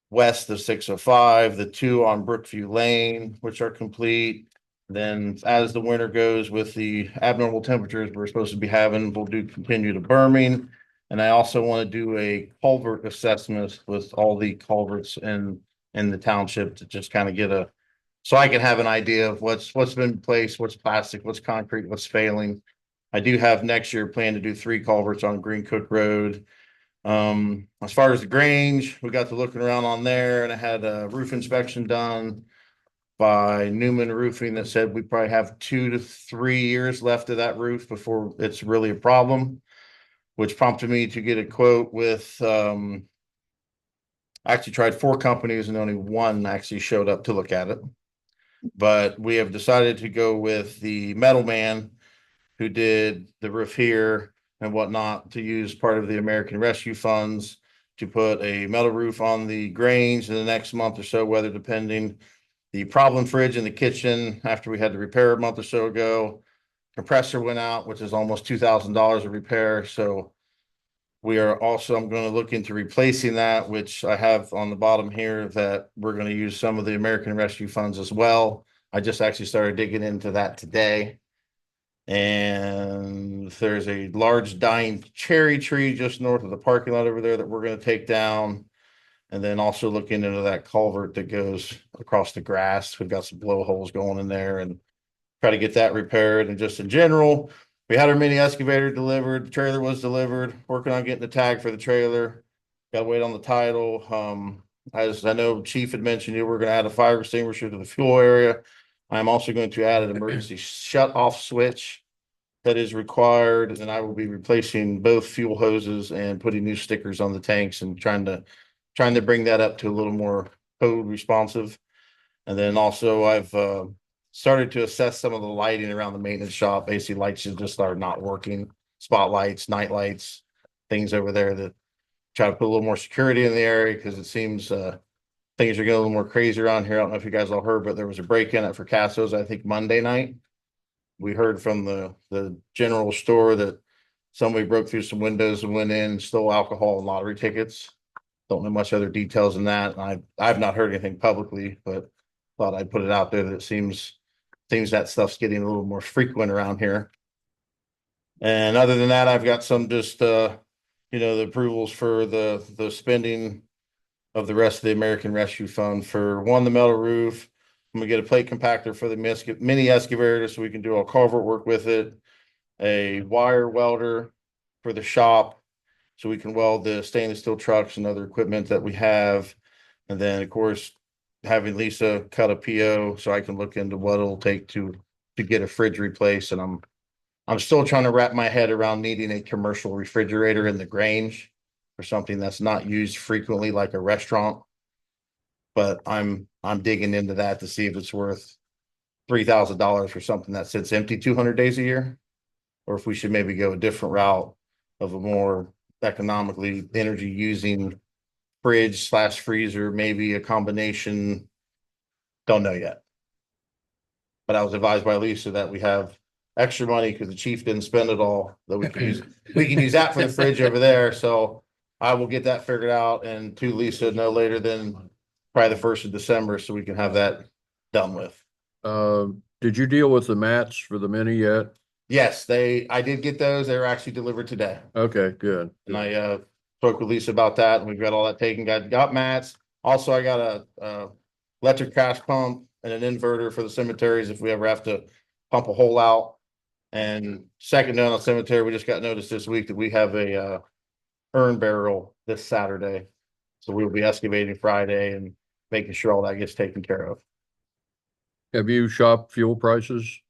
west of 605, the two on Brookview Lane, which are complete. Then as the winter goes with the abnormal temperatures we're supposed to be having, we'll continue to berming. And I also want to do a culvert assessment with all the culverts in the township to just kind of get a, so I can have an idea of what's been placed, what's plastic, what's concrete, what's failing. I do have next year planned to do 3 culverts on Green Cook Road. As far as the Grange, we got to looking around on there, and I had a roof inspection done by Newman Roofing that said we probably have 2 to 3 years left of that roof before it's really a problem, which prompted me to get a quote with, I actually tried 4 companies and only one actually showed up to look at it. But we have decided to go with the Metal Man who did the roof here and whatnot, to use part of the American Rescue Funds to put a metal roof on the Grange in the next month or so, weather depending. The problem fridge in the kitchen, after we had to repair a month or so ago, compressor went out, which is almost $2,000 of repair. So we are also, I'm going to look into replacing that, which I have on the bottom here, that we're going to use some of the American Rescue Funds as well. I just actually started digging into that today. And there's a large dying cherry tree just north of the parking lot over there that we're going to take down. And then also looking into that culvert that goes across the grass. We've got some blowholes going in there and try to get that repaired. And just in general, we had our mini excavator delivered. The trailer was delivered. Working on getting the tag for the trailer. Got to wait on the title. As I know Chief had mentioned, we're going to add a fire extinguisher to the fuel area. I'm also going to add an emergency shut off switch that is required, and I will be replacing both fuel hoses and putting new stickers on the tanks and trying to bring that up to a little more code responsive. And then also I've started to assess some of the lighting around the maintenance shop. Basically, lights just are not working. Spotlights, night lights, things over there that try to put a little more security in the area, because it seems things are getting a little more crazy around here. I don't know if you guys all heard, but there was a break-in at Fracasso's, I think Monday night. We heard from the general store that somebody broke through some windows and went in and stole alcohol and lottery tickets. Don't know much other details than that. I've not heard anything publicly, but thought I'd put it out there that it seems that stuff's getting a little more frequent around here. And other than that, I've got some just the approvals for the spending of the rest of the American Rescue Fund. For one, the metal roof, I'm gonna get a plate compactor for the mini excavator so we can do all culvert work with it. A wire welder for the shop so we can weld the stainless steel trucks and other equipment that we have. And then, of course, having Lisa cut a PO so I can look into what it'll take to get a fridge replaced. And I'm still trying to wrap my head around needing a commercial refrigerator in the Grange for something that's not used frequently, like a restaurant. But I'm digging into that to see if it's worth $3,000 for something that sits empty 200 days a year, or if we should maybe go a different route of a more economically energy using fridge / freezer, maybe a combination. Don't know yet. But I was advised by Lisa that we have extra money because the chief didn't spend it all, that we can use. We can use that for the fridge over there, so I will get that figured out and to Lisa no later than probably the 1st of December, so we can have that done with. Did you deal with the mats for the mini yet? Yes, I did get those. They were actually delivered today. Okay, good. And I spoke with Lisa about that and we've got all that taken, got mats. Also, I got a electric cash pump and an inverter for the cemeteries if we ever have to pump a hole out. And second note on cemetery, we just got notice this week that we have a urn burial this Saturday. So we'll be excavating Friday and making sure all that gets taken care of. Have you shopped fuel prices?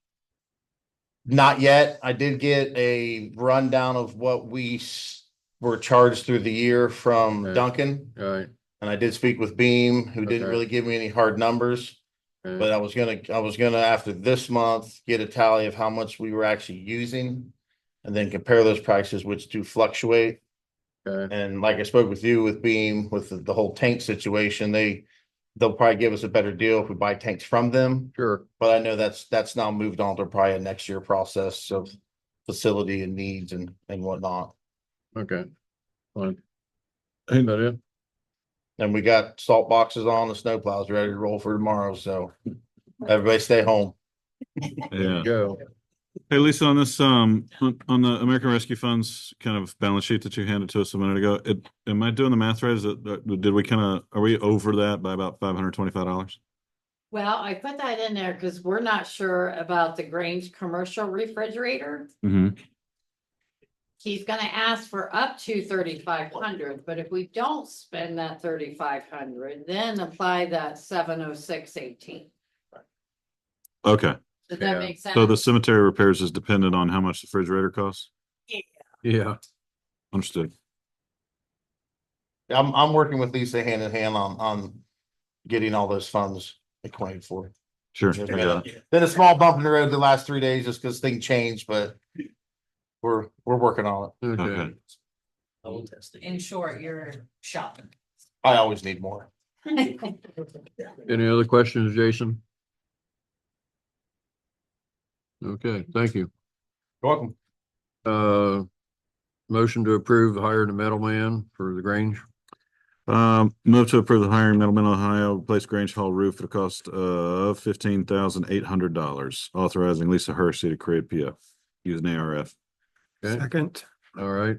Not yet. I did get a rundown of what we were charged through the year from Okay. Duncan. All right. And I did speak with Beam, who didn't Okay. really give me any hard numbers. Okay. But I was gonna, after this month, get a tally of how much we were actually using. And then compare those prices, which do fluctuate. Okay. And like I spoke with you with Beam, with the whole tank situation, they'll probably give us a better deal if we buy tanks from them. Sure. But I know that's now moved on to probably a next year process of facility and needs and whatnot. Okay. Fine. Is that it? And we got salt boxes on the snow plows ready to roll for tomorrow, so everybody stay home. Yeah. Go. Hey, Lisa, on this, on the American Rescue Funds kind of balance sheet that you handed to us a minute ago, am I doing the math right? Did we are we over that by about $525? Well, I put that in there because we're not sure about the Grange commercial refrigerator. Mm-hmm. He's gonna ask for up to 3,500, but if we don't spend that 3,500, then apply that 706.18. Okay. Does Yeah. that make sense? So the cemetery repairs is dependent on how much the refrigerator costs? Yeah. Understood. I'm working with Lisa hand in hand on getting all those funds acquainted for. Sure. There's I got it. been a small bump in the road the last 3 days just because things changed, but we're working on it. Okay. Okay. In short, you're shopping. I always need more. Any other questions, Jason? Okay, thank you. You're welcome. Motion to approve the hire the metal man for the Grange. Move to approve the hiring Middleman, Ohio, replace Grange Hall roof at a cost of $15,800. Authorizing Lisa Hersey to create PO using ARF. Okay, Second. all right.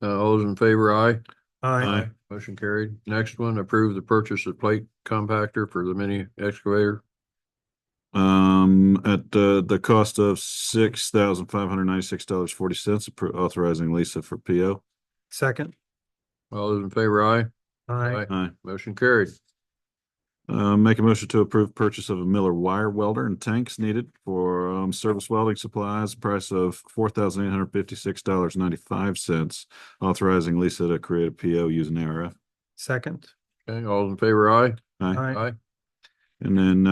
All those in favor, aye. Aye. Motion carried. Next one, approve the purchase of plate compactor for the mini excavator. At the cost of $6,596.40, authorizing Lisa for PO. Second. All those in favor, aye. Aye. Motion carried. Make a motion to approve purchase of a Miller wire welder and tanks needed for service welding supplies, price of $4,856.95, authorizing Lisa to create a PO using ARF. Second. Okay, all in favor, aye. Aye. And then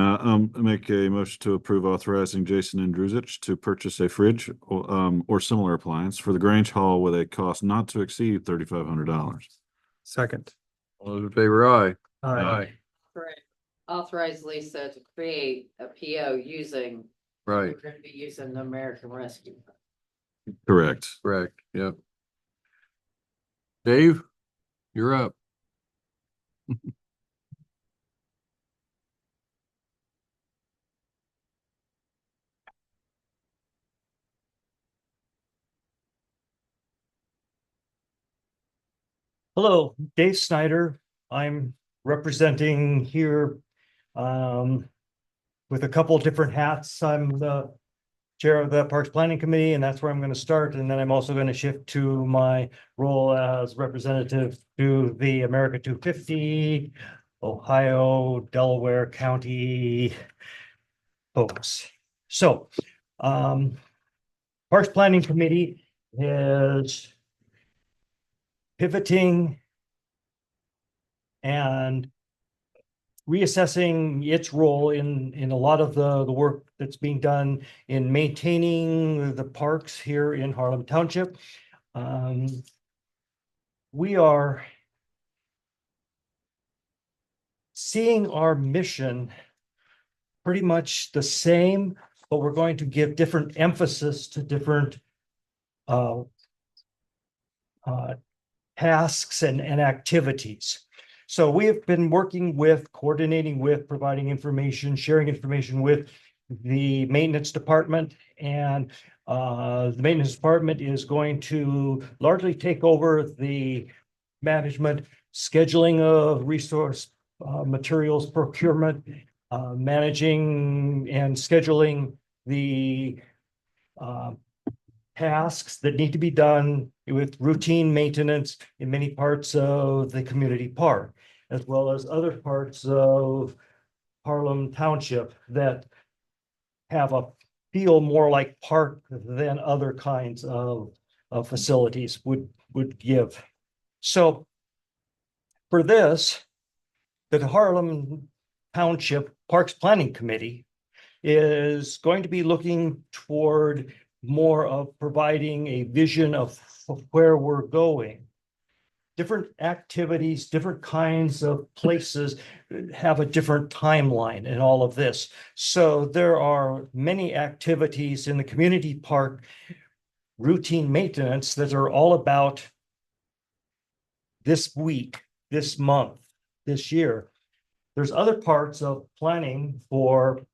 make a motion to approve authorizing Jason Andrusich to purchase a fridge or similar appliance for the Grange Hall with a cost not to exceed $3,500. Second. All those in favor, aye. Aye. Correct. Authorize Lisa to create a PO using. Right, We're gonna be using the American Rescue. Correct. correct, yep. Dave, you're up. Hello, Dave Snyder. I'm representing here with a couple of different hats. I'm the chair of the Parks Planning Committee, and that's where I'm going to start. And then I'm also going to shift to my role as representative to the America 250, Ohio, Delaware County folks. So Parks Planning Committee is pivoting and reassessing its role in a lot of the work that's being done in maintaining the parks here in Harlem Township. We are seeing our mission pretty much the same but we're going to give different emphasis to different uh, tasks and activities. So we have been working with, coordinating with, providing information, sharing information with the maintenance department. And the maintenance department is going to largely take over the management, scheduling of resource materials procurement, managing and scheduling the tasks that need to be done with routine maintenance in many parts of the community park, as well as other parts of Harlem Township that have a feel more like park than other kinds of facilities would give. So for this, the Harlem Township Parks Planning Committee is going to be looking toward more of providing a vision of where we're going. Different activities, different kinds of places have a different timeline in all of this. So there are many activities in the community park routine maintenance that are all about this week, this month, this year. There's other parts of planning for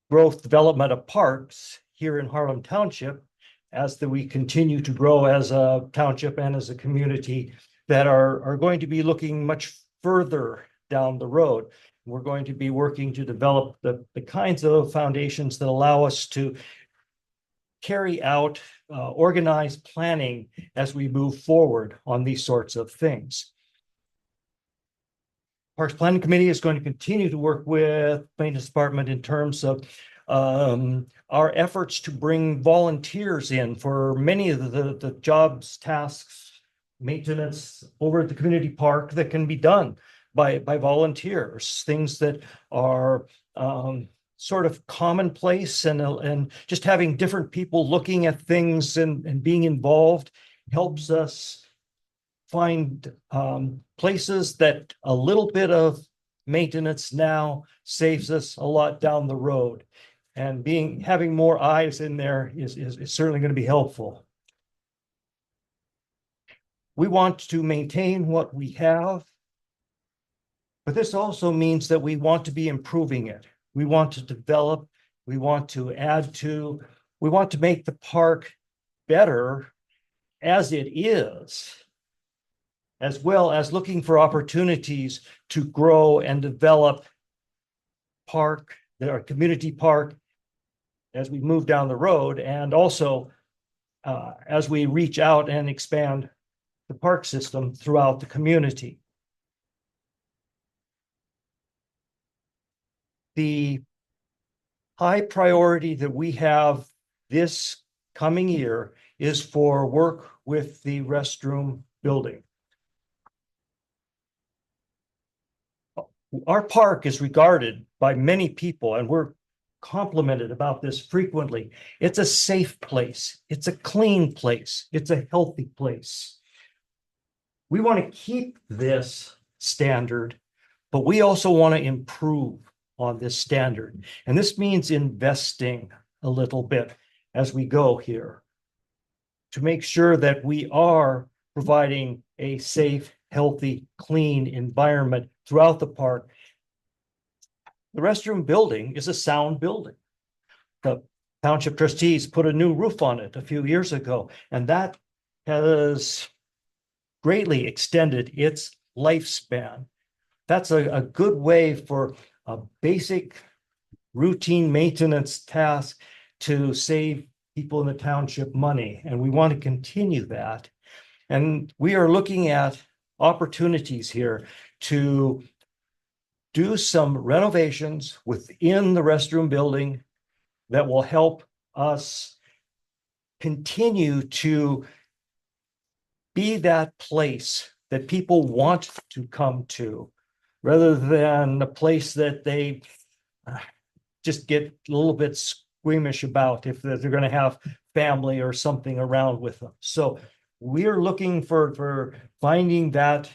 growth development of parks here in Harlem Township as we continue to grow as a township and as a community that are going to be looking much further down the road. We're going to be working to develop the kinds of foundations that allow us to carry out organized planning as we move forward on these sorts of things. Parks Planning Committee is going to continue to work with Maintenance Department in terms of our efforts to bring volunteers in for many of the jobs, tasks, maintenance over at the community park that can be done by volunteers, things that are sort of commonplace and just having different people looking at things and being involved helps us find places that a little bit of maintenance now saves us a lot down the road. And having more eyes in there is certainly going to be helpful. We want to maintain what we have, but this also means that we want to be improving it. We want to develop, we want to add to, we want to make the park better as it is, as well as looking for opportunities to grow and develop our community park as we move down the road, and also as we reach out and expand the park system throughout the community. The high priority that we have this coming year is for work with the restroom building. Our park is regarded by many people, and we're complimented about this frequently. It's a safe place. It's a clean place. It's a healthy place. We want to keep this standard, but we also want to improve on this standard. And this means investing a little bit as we go here to make sure that we are providing a safe, healthy, clean environment throughout the park. The restroom building is a sound building. The township trustees put a new roof on it a few years ago, and that has greatly extended its lifespan. That's a good way for a basic routine maintenance task to save people in the township money, and we want to continue that. And we are looking at opportunities here to do some renovations within the restroom building that will help us continue to be that place that people want to come to, rather than a place that they just get a little bit squeamish about if they're going to have family or something around with them. So we're looking for finding that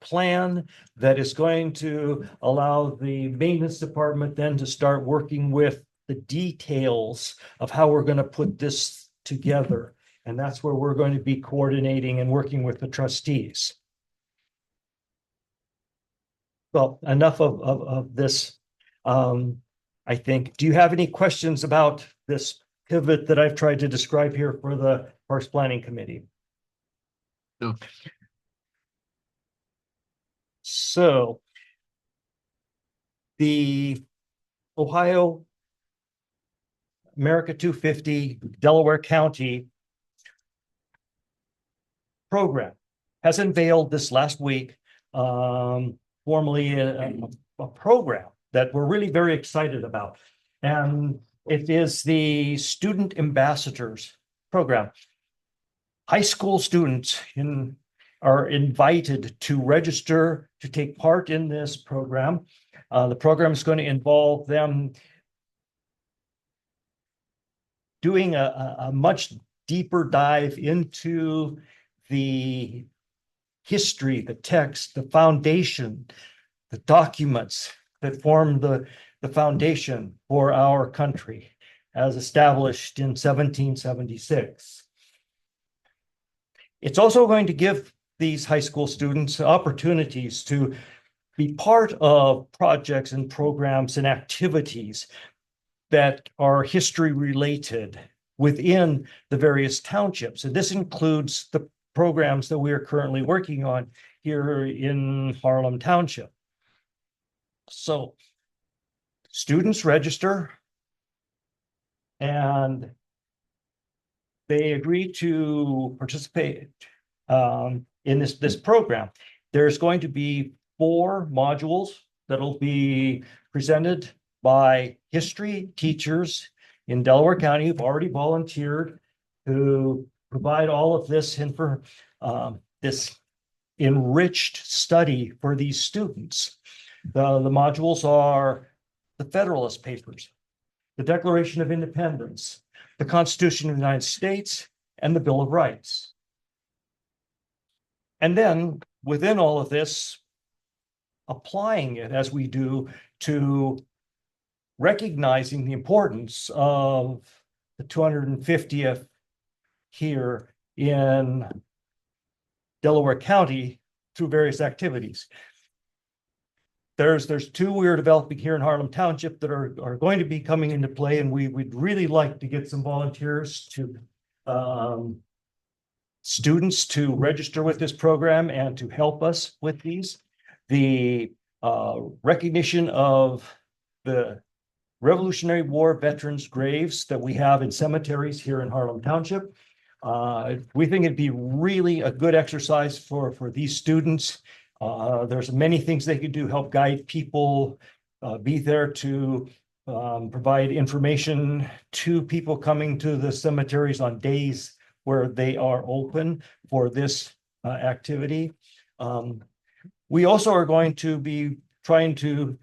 plan that is going to allow the maintenance department then to start working with the details of how we're going to put this together. And that's where we're going to be coordinating and working with the trustees. Well, enough of this. I think, do you have any questions about this pivot that I've tried to describe here for the Parks Planning Committee? No. So the Ohio America 250 Delaware County program has unveiled this last week, formally a program that we're really very excited about. And it is the Student Ambassadors Program. High school students are invited to register to take part in this program. The program is going to involve them doing a much deeper dive into the history, the text, the foundation, the documents that form the foundation for our country as established in 1776. It's also going to give these high school students opportunities to be part of projects and programs and activities that are history related within the various townships. And this includes the programs that we are currently working on here in Harlem Township. So students register and they agree to participate in this program. There's going to be 4 modules that'll be presented by history teachers in Delaware County who've already volunteered to provide all of this this enriched study for these students. The modules are the Federalist Papers, the Declaration of Independence, the Constitution of the United States, and the Bill of Rights. And then within all of this, applying it as we do to recognizing the importance of the 250th here in Delaware County through various activities. There's 2 we're developing here in Harlem Township that are going to be coming into play, and we'd really like to get some volunteers to students to register with this program and to help us with these. The recognition of the Revolutionary War veterans' graves that we have in cemeteries here in Harlem Township. We think it'd be really a good exercise for these students. There's many things they could do, help guide people, be there to provide information to people coming to the cemeteries on days where they are open for this activity. We also are going to be trying to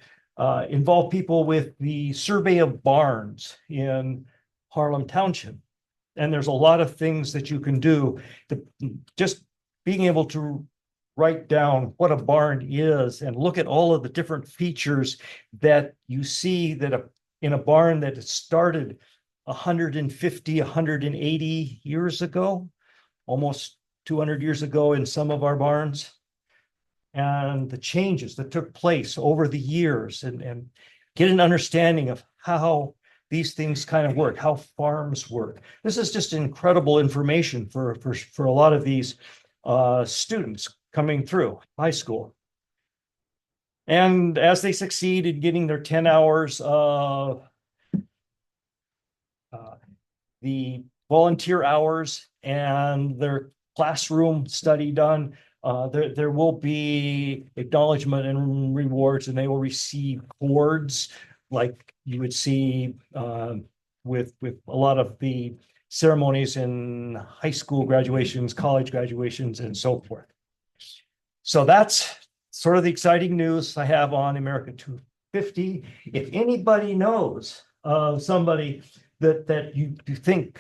involve people with the survey of barns in Harlem Township. And there's a lot of things that you can do to just being able to write down what a barn is and look at all of the different features that you see that in a barn that started 150, 180 years ago, almost 200 years ago in some of our barns, and the changes that took place over the years, and get an understanding of how these things kind of work, how farms work. This is just incredible information for a lot of these students coming through high school. And as they succeed in getting their 10 hours of the volunteer hours and their classroom study done, there will be acknowledgement and rewards, and they will receive awards like you would see with a lot of the ceremonies in high school graduations, college graduations, and so forth. So that's sort of the exciting news I have on America 250. If anybody knows of somebody that you think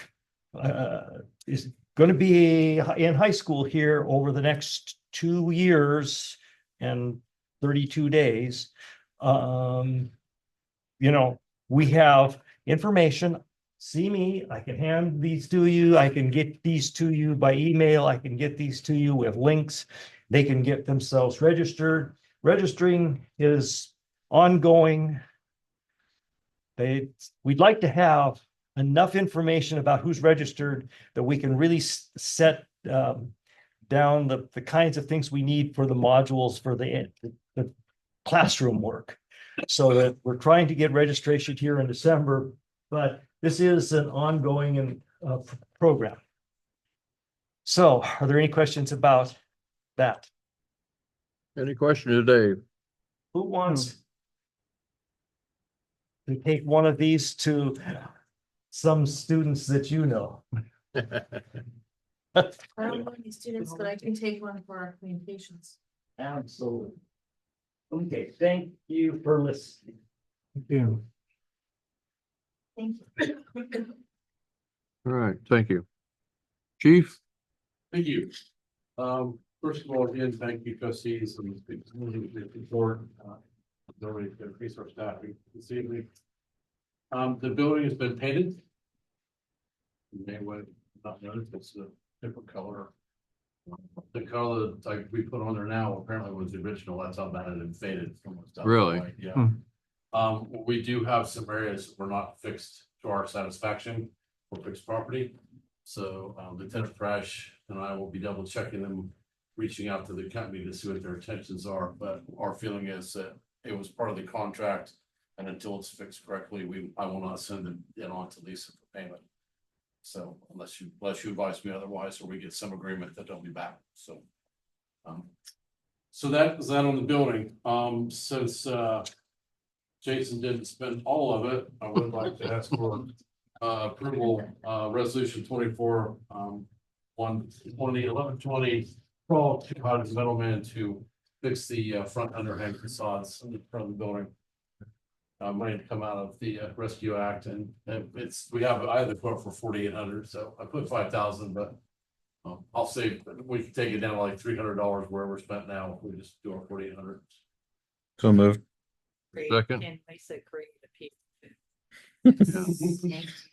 is going to be in high school here over the next 2 years and 32 days, we have information, see me, I can hand these to you, I can get these to you by email, I can get these to you with links. They can get themselves registered. Registering is ongoing. We'd like to have enough information about who's registered that we can really set down the kinds of things we need for the modules for the classroom work. So that we're trying to get registration here in December, but this is an ongoing program. So are there any questions about that? Any questions, Dave? Who wants to take one of these to some students that you know? I don't know any students, but I can take one for our communications. Absolutely. Okay, thank you for listening. Thank you. Thank you. All right, thank you. Chief? Thank you. First of all, again, thank you trustees and the board, already to increase our staffing this evening. The building has been painted. You may want not notice it's a different color. The color like we put on there now apparently was the original. That's how bad it had faded from what's done. Really? Yeah. We do have some areas that were not fixed to our satisfaction for fixed property. So Lieutenant Fresh and I will be double checking them, reaching out to the company to see what their intentions are. But our feeling is that it was part of the contract, and until it's fixed correctly, I will not send it on to Lisa for payment. So unless you advise me otherwise, or we get some agreement that they'll be back. So so that is that on the building. Since Jason didn't spend all of it, I would like to ask for approval, resolution 24, 1120, call to Hodges Middleman to fix the front underhang facades in the front of the building. Money to come out of the Rescue Act, and I have the quote for 4,800, so I put 5,000, but I'll say we can take it down to like $300 where we're spent now if we just do our 4,800. So moved. Second. And I said create a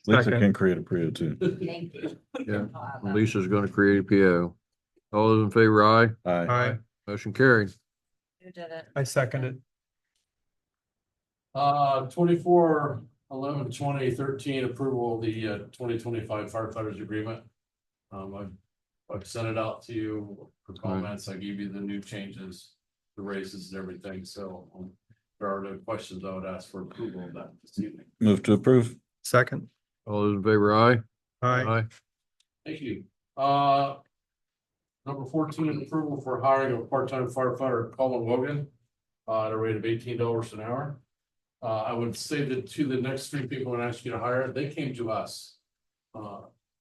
Lisa can create a PRIO too. Thank you. Yeah, Lisa's gonna create a PO. All those in favor, aye? Aye. Motion carried. Who did it? I second it. 24, 11, 20, 13 approval of the 2025 firefighters agreement. I've sent it out to you for comments. I gave you the new changes, the raises and everything. So if there are no questions, I would ask for approval of that this evening. Move to approve. Second. All those in favor, aye? Aye. Thank you. Number 14, approval for hiring a part-time firefighter, Colin Wogan, at a rate of $18 an hour. I would say that to the next three people and ask you to hire, they came to us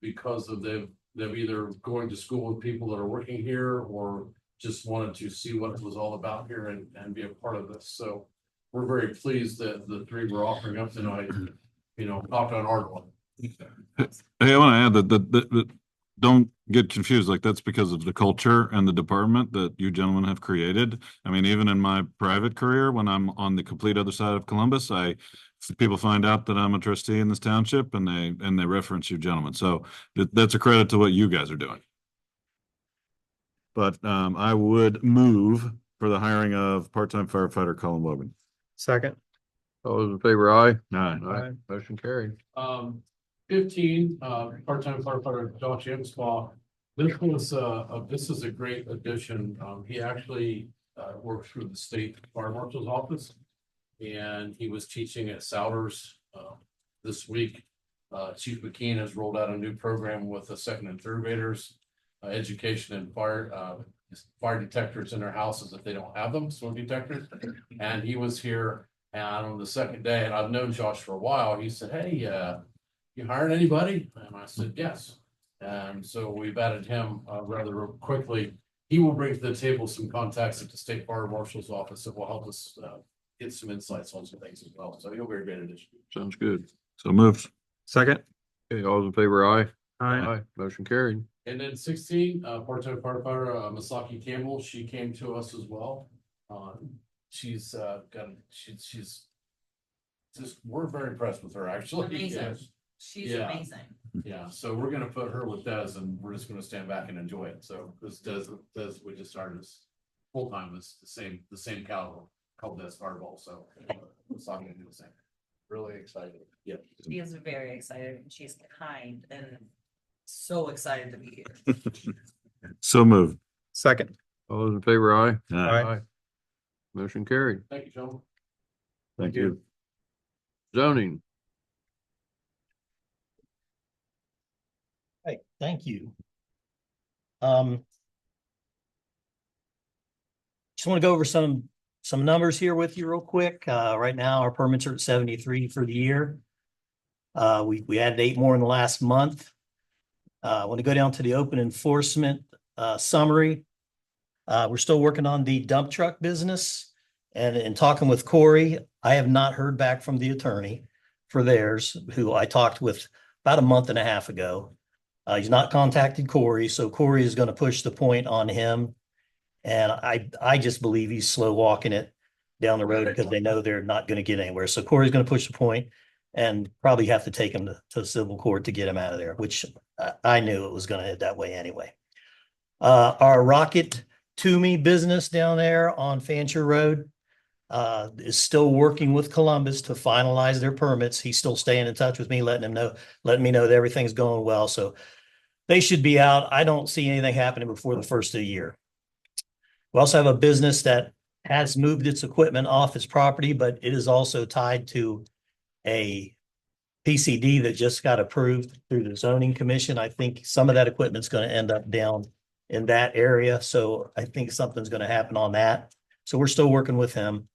because of they've either going to school with people that are working here or just wanted to see what it was all about here and be a part of this. So we're very pleased that the three we're offering up tonight, knocked on our door. Hey, I want to add that don't get confused. Like that's because of the culture and the department that you gentlemen have created. I mean, even in my private career, when I'm on the complete other side of Columbus, people find out that I'm a trustee in this township and they reference you gentlemen. So that's a credit to what you guys are doing. But I would move for the hiring of part-time firefighter Colin Logan. Second. All those in favor, aye? Aye. Motion carried. 15, part-time firefighter Josh Amspaw. This is a great addition. He actually works through the state fire marshal's office, and he was teaching at Souders this week. Chief McKean has rolled out a new program with the second and third graders, education and fire detectors in their houses if they don't have them, smoke detectors. And he was here, and on the second day, and I've known Josh for a while. He said, "Hey, you hiring anybody?" And I said, "Yes." And so we've added him rather quickly. He will bring to the table some contacts at the state fire marshal's office that will help us get some insights on some things as well. So he'll be a great addition. Sounds good. So moved. Second. Okay, all those in favor, aye? Aye. Motion carried. And then 16, part-time firefighter Masaki Campbell. She came to us as well. She's just, we're very impressed with her, actually. Amazing. Yes. She's Yeah. amazing. Yeah, so we're gonna put her with Des and we're just gonna stand back and enjoy it. So this Des, we just started as full-time, it's the same caliber, called Des Hardball, so it's not gonna do the same. Really excited. Yeah. She is very excited and she's kind and so excited to be here. So moved. Second. All those in favor, aye? Aye. Motion carried. Thank you, gentlemen. Thank you. Zoning. Hey, thank you. Just want to go over some numbers here with you real quick. Right now, our permits are at 73 for the year. We added 8 more in the last month. I want to go down to the open enforcement summary. We're still working on the dump truck business. And in talking with Corey, I have not heard back from the attorney for theirs, who I talked with about a month and a half ago. He's not contacted Corey, so Corey is going to push the point on him. And I just believe he's slow walking it down the road because they know they're not going to get anywhere. So Corey's going to push the point and probably have to take him to civil court to get him out of there, which I knew it was going to head that way anyway. Our Rocket Toomey business down there on Fancher Road is still working with Columbus to finalize their permits. He's still staying in touch with me, letting me know that everything's going well. So they should be out. I don't see anything happening before the first of the year. We also have a business that has moved its equipment off its property, but it is also tied to a PCD that just got approved through the zoning commission. I think some of that equipment's going to end up down in that area. So I think something's going to happen on that. So we're still working with him.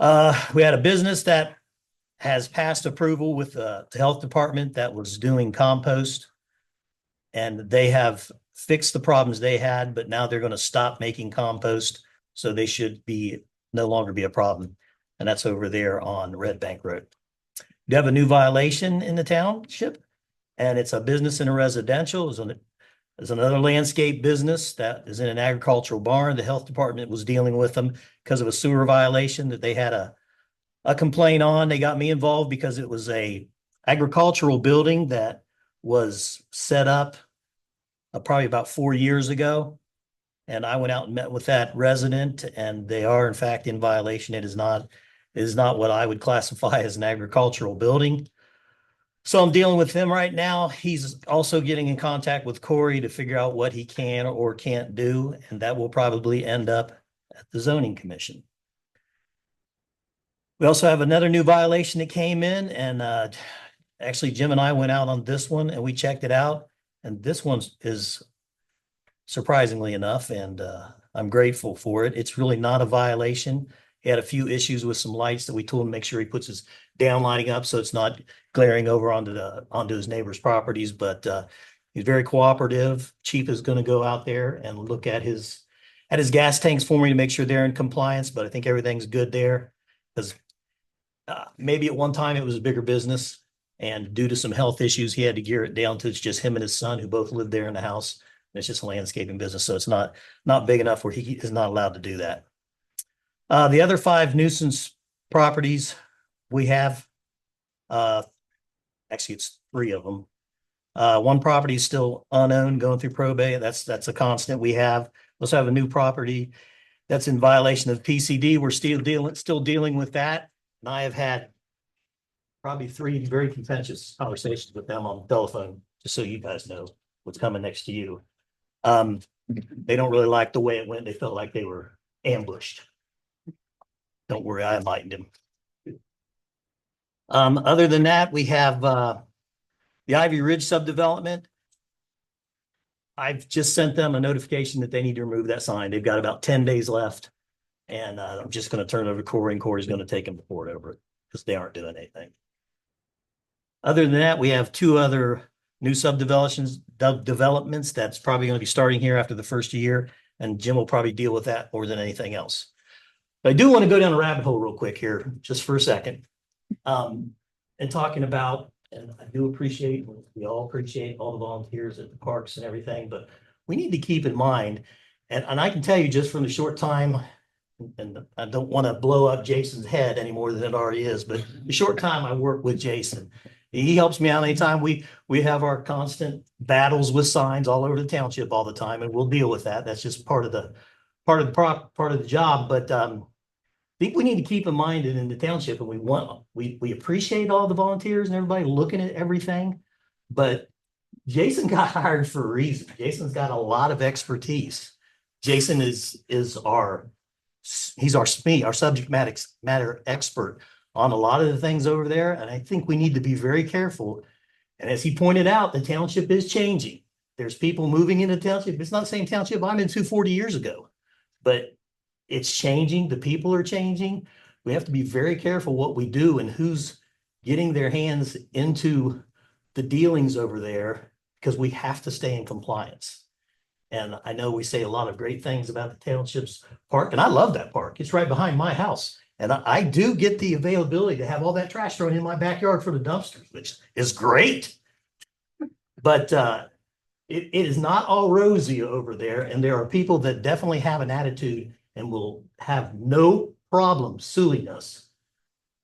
We had a business that has passed approval with the health department that was doing compost. And they have fixed the problems they had, but now they're going to stop making compost. So they should no longer be a problem. And that's over there on Red Bank Road. You have a new violation in the township, and it's a business in a residential. There's another landscape business that is in an agricultural barn. The health department was dealing with them because of a sewer violation that they had a complaint on. They got me involved because it was a agricultural building that was set up probably about 4 years ago. And I went out and met with that resident, and they are in fact in violation. It is not what I would classify as an agricultural building. So I'm dealing with him right now. He's also getting in contact with Corey to figure out what he can or can't do. And that will probably end up at the zoning commission. We also have another new violation that came in, and actually Jim and I went out on this one and we checked it out. And this one is surprisingly enough, and I'm grateful for it. It's really not a violation. He had a few issues with some lights that we told him to make sure he puts his downlighting up so it's not glaring over onto his neighbor's properties. But he's very cooperative. Chief is going to go out there and look at his gas tanks for me to make sure they're in compliance. But I think everything's good there, because maybe at one time it was a bigger business, and due to some health issues, he had to gear it down to it's just him and his son who both live there in the house. And it's just a landscaping business, so it's not big enough where he is not allowed to do that. The other 5 nuisance properties we have, actually it's 3 of them. One property is still unowned, going through probate. That's a constant we have. We also have a new property that's in violation of PCD. We're still dealing with that. And I have had probably 3 very contentious conversations with them on the telephone, just so you guys know what's coming next to you. They don't really like the way it went. They felt like they were ambushed. Don't worry, I enlightened him. Other than that, we have the Ivy Ridge subdevelopment. I've just sent them a notification that they need to remove that sign. They've got about 10 days left. And I'm just going to turn it over to Corey, and Corey's going to take them to court over it because they aren't doing anything. Other than that, we have 2 other new developments that's probably going to be starting here after the first year. And Jim will probably deal with that more than anything else. But I do want to go down a rabbit hole real quick here, just for a second. And talking about, and I do appreciate, we all appreciate all the volunteers at the parks and everything, but we need to keep in mind, and I can tell you just from the short time and I don't want to blow up Jason's head any more than it already is, but the short time I work with Jason, he helps me out anytime we have our constant battles with signs all over the township all the time, and we'll deal with that. That's just part of the job. But I think we need to keep in mind that in the township, and we appreciate all the volunteers and everybody looking at everything, but Jason got hired for a reason. Jason's got a lot of expertise. Jason is our subject matter expert on a lot of the things over there. And I think we need to be very careful. And as he pointed out, the township is changing. There's people moving into the township. It's not the same township I'm into 40 years ago, but it's changing. The people are changing. We have to be very careful what we do and who's getting their hands into the dealings over there, because we have to stay in compliance. And I know we say a lot of great things about the township's park, and I love that park. It's right behind my house. And I do get the availability to have all that trash thrown in my backyard for the dumpsters, which is great. But it is not all rosy over there. And there are people that definitely have an attitude and will have no problem suing us,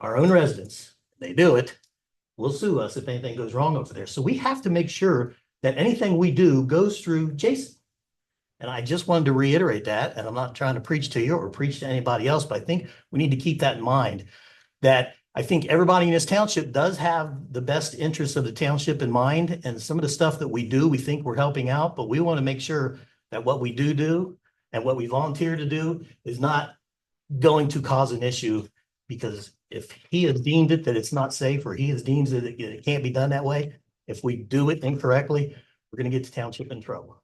our own residents. They do it. Will sue us if anything goes wrong over there. So we have to make sure that anything we do goes through Jason. And I just wanted to reiterate that, and I'm not trying to preach to you or preach to anybody else, but I think we need to keep that in mind, that I think everybody in this township does have the best interests of the township in mind. And some of the stuff that we do, we think we're helping out, but we want to make sure that what we do and what we volunteer to do is not going to cause an issue, because if he has deemed it that it's not safe, or he has deemed that it can't be done that way, if we do it incorrectly, we're going to get the township in trouble.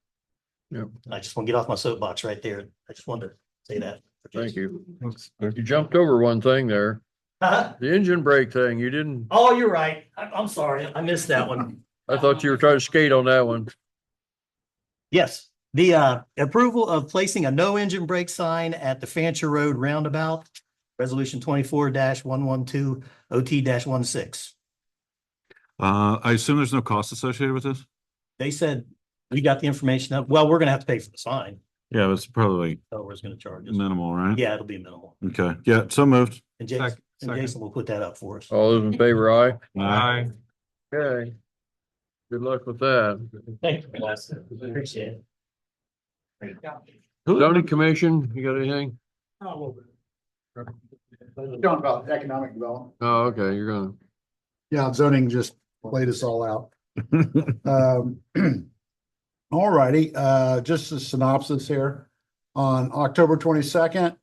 Yep. I just want to get off my soapbox right there. I just wanted to say that. Thank you. You jumped over one thing there. Uh-huh. The engine brake thing, you didn't, Oh, you're right. I'm sorry. I missed that one. I thought you were trying to skate on that one. Yes, the approval of placing a no engine brake sign at the Fancher Road roundabout, resolution 24-112 OT-16. I assume there's no cost associated with this? They said we got the information up. Well, we're gonna have to pay for the sign. Yeah, it's probably So we're just gonna charge us. minimal, right? Yeah, it'll be minimal. Okay, yeah, so moved. And Jason will put that up for us. All those in favor, aye? Aye. Okay. Good luck with that. Thank you, guys. Appreciate it. Zoning commission, you got anything? Talking about economic development. Oh, okay, you're gonna, Yeah, zoning just laid us all out. All righty, just a synopsis here. On October 22nd,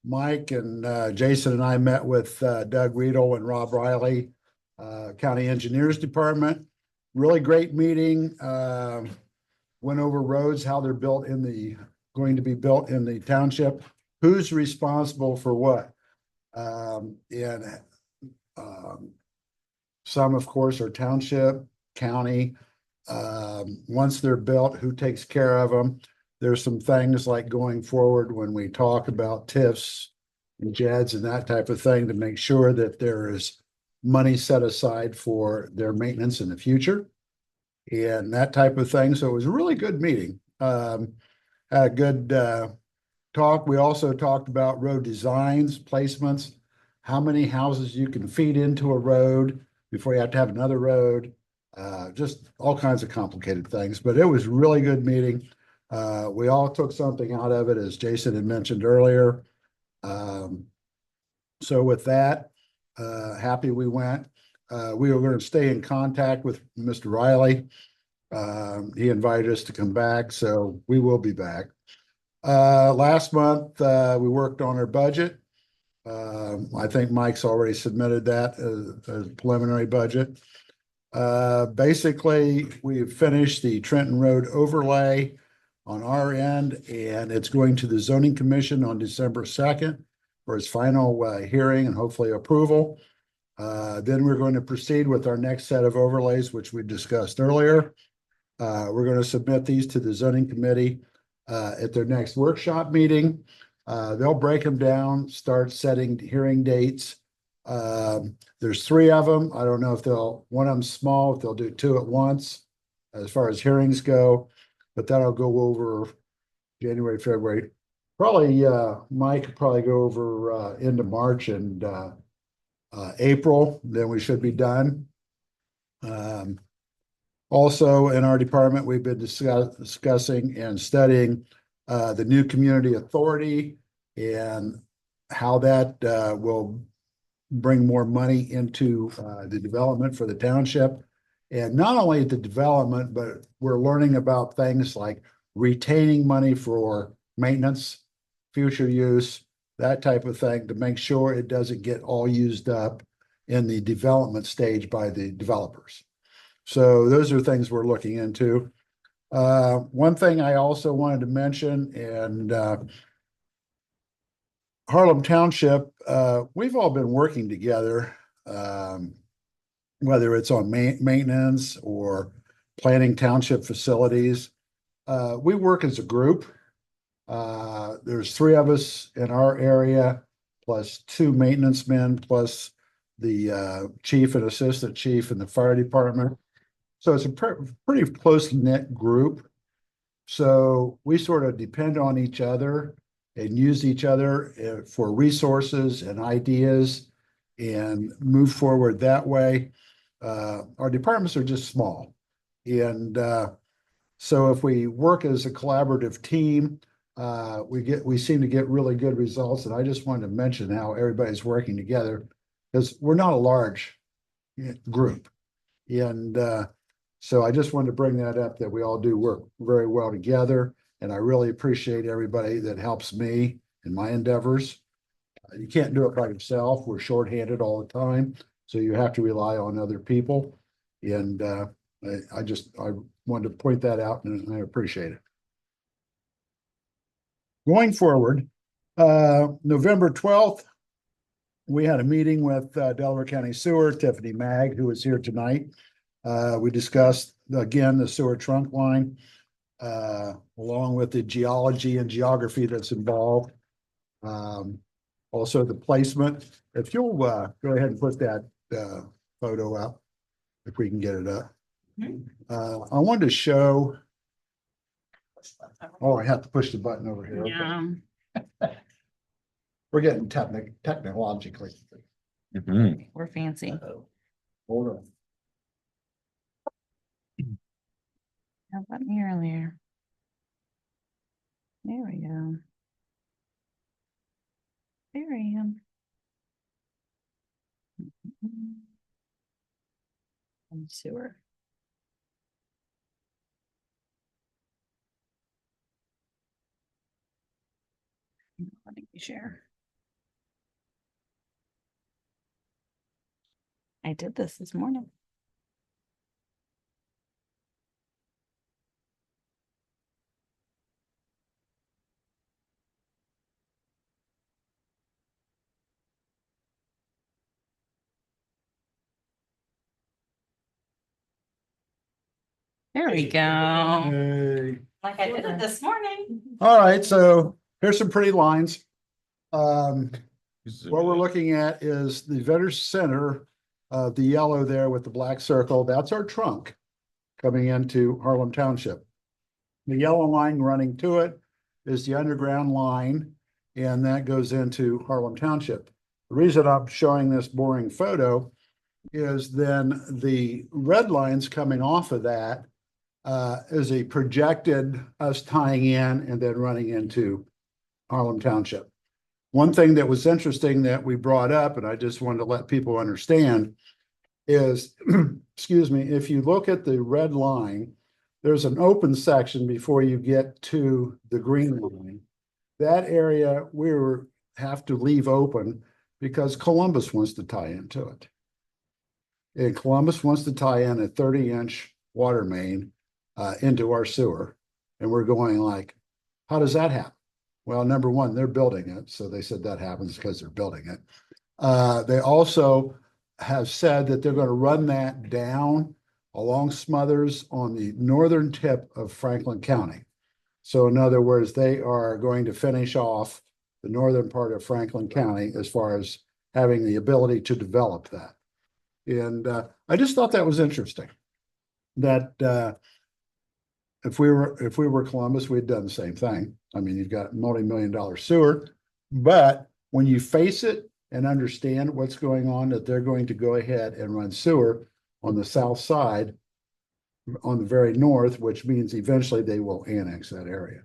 Mike and Jason and I met with Doug Riedel and Rob Riley, County Engineers Department. Really great meeting. Went over roads, how they're going to be built in the township, who's responsible for what. And some, of course, are township, county. Once they're built, who takes care of them? There's some things like going forward when we talk about TIFs and JEDs and that type of thing, to make sure that there is money set aside for their maintenance in the future and that type of thing. So it was a really good meeting. Had a good talk. We also talked about road designs, placements, how many houses you can feed into a road before you have to have another road. Just all kinds of complicated things, but it was a really good meeting. We all took something out of it, as Jason had mentioned earlier. So with that, happy we went. We were going to stay in contact with Mr. Riley. He invited us to come back, so we will be back. Last month, we worked on our budget. I think Mike's already submitted that as a preliminary budget. Basically, we've finished the Trenton Road overlay on our end, and it's going to the zoning commission on December 2nd for its final hearing and hopefully approval. Then we're going to proceed with our next set of overlays, which we discussed earlier. We're going to submit these to the zoning committee at their next workshop meeting. They'll break them down, start setting hearing dates. There's 3 of them. I don't know if one of them's small, if they'll do 2 at once as far as hearings go, but that'll go over January, February, probably, Mike could probably go over, into March and, April, then we should be done. Also, in our department, we've been discussing and studying the new community authority and how that will bring more money into the development for the township. And not only the development, but we're learning about things like retaining money for maintenance, future use, that type of thing, to make sure it doesn't get all used up in the development stage by the developers. So those are things we're looking into. One thing I also wanted to mention, and Harlem Township, we've all been working together, whether it's on maintenance or planning township facilities. We work as a group. There's 3 of us in our area, plus 2 maintenance men, plus the chief and assistant chief in the fire department. So it's a pretty close-knit group. So we sort of depend on each other and use each other for resources and ideas and move forward that way. Our departments are just small. And so if we work as a collaborative team, we seem to get really good results. And I just wanted to mention how everybody's working together, because we're not a large group. And so I just wanted to bring that up, that we all do work very well together. And I really appreciate everybody that helps me in my endeavors. You can't do it by yourself. We're shorthanded all the time. So you have to rely on other people. And I wanted to point that out, and I appreciate it. Going forward, November 12th, we had a meeting with Delaware County Sewer, Tiffany Mag, who is here tonight. We discussed, again, the sewer trunk line, along with the geology and geography that's involved. Also the placement. If you'll go ahead and put that photo up, if we can get it up. I wanted to show. Oh, I have to push the button over here. Yeah, We're getting technologically. we're fancy. Hold on. How about me earlier? There we go. There I am. And sewer. Letting me share. I did this morning. There we go. Hey. Like I did it this morning. All right, so here's some pretty lines. What we're looking at is the Vetter Center, the yellow there with the black circle. That's our trunk coming into Harlem Township. The yellow line running to it is the underground line, and that goes into Harlem Township. The reason I'm showing this boring photo is then the red lines coming off of that is a projected us tying in and then running into Harlem Township. One thing that was interesting that we brought up, and I just wanted to let people understand, is, excuse me, if you look at the red line, there's an open section before you get to the green line. That area we have to leave open because Columbus wants to tie into it. And Columbus wants to tie in a 30-inch water main into our sewer. And we're going like, how does that happen? Well, number one, they're building it. So they said that happens because they're building it. They also have said that they're going to run that down along Smothers on the northern tip of Franklin County. So in other words, they are going to finish off the northern part of Franklin County as far as having the ability to develop that. And I just thought that was interesting, that if we were Columbus, we'd done the same thing. I mean, you've got multi-million-dollar sewer, but when you face it and understand what's going on, that they're going to go ahead and run sewer on the south side, on the very north, which means eventually they will annex that area.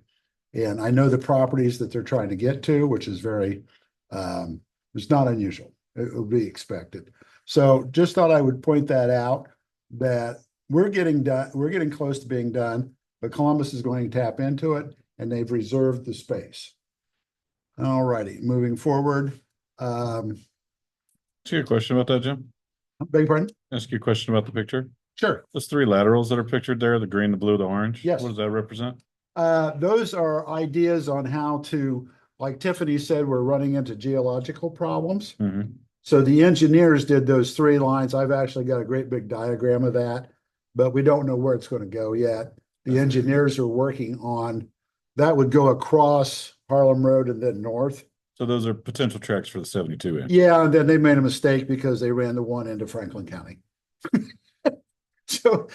And I know the properties that they're trying to get to, which is very, it's not unusual. It will be expected. So just thought I would point that out, that we're getting done, we're getting close to being done, but Columbus is going to tap into it and they've reserved the space. All righty, moving forward. Ask you a question about that, Jim? Beg your pardon? Ask you a question about the picture? Sure. Those three laterals that are pictured there, the green, the blue, the orange. Yes. What does that represent? Those are ideas on how to, like Tiffany said, we're running into geological problems. Mm-hmm. So the engineers did those three lines. I've actually got a great big diagram of that, but we don't know where it's going to go yet. The engineers are working on, that would go across Harlem Road and then north. So those are potential tracks for the 72 inch. Yeah, and then they made a mistake because they ran the one into Franklin County. So,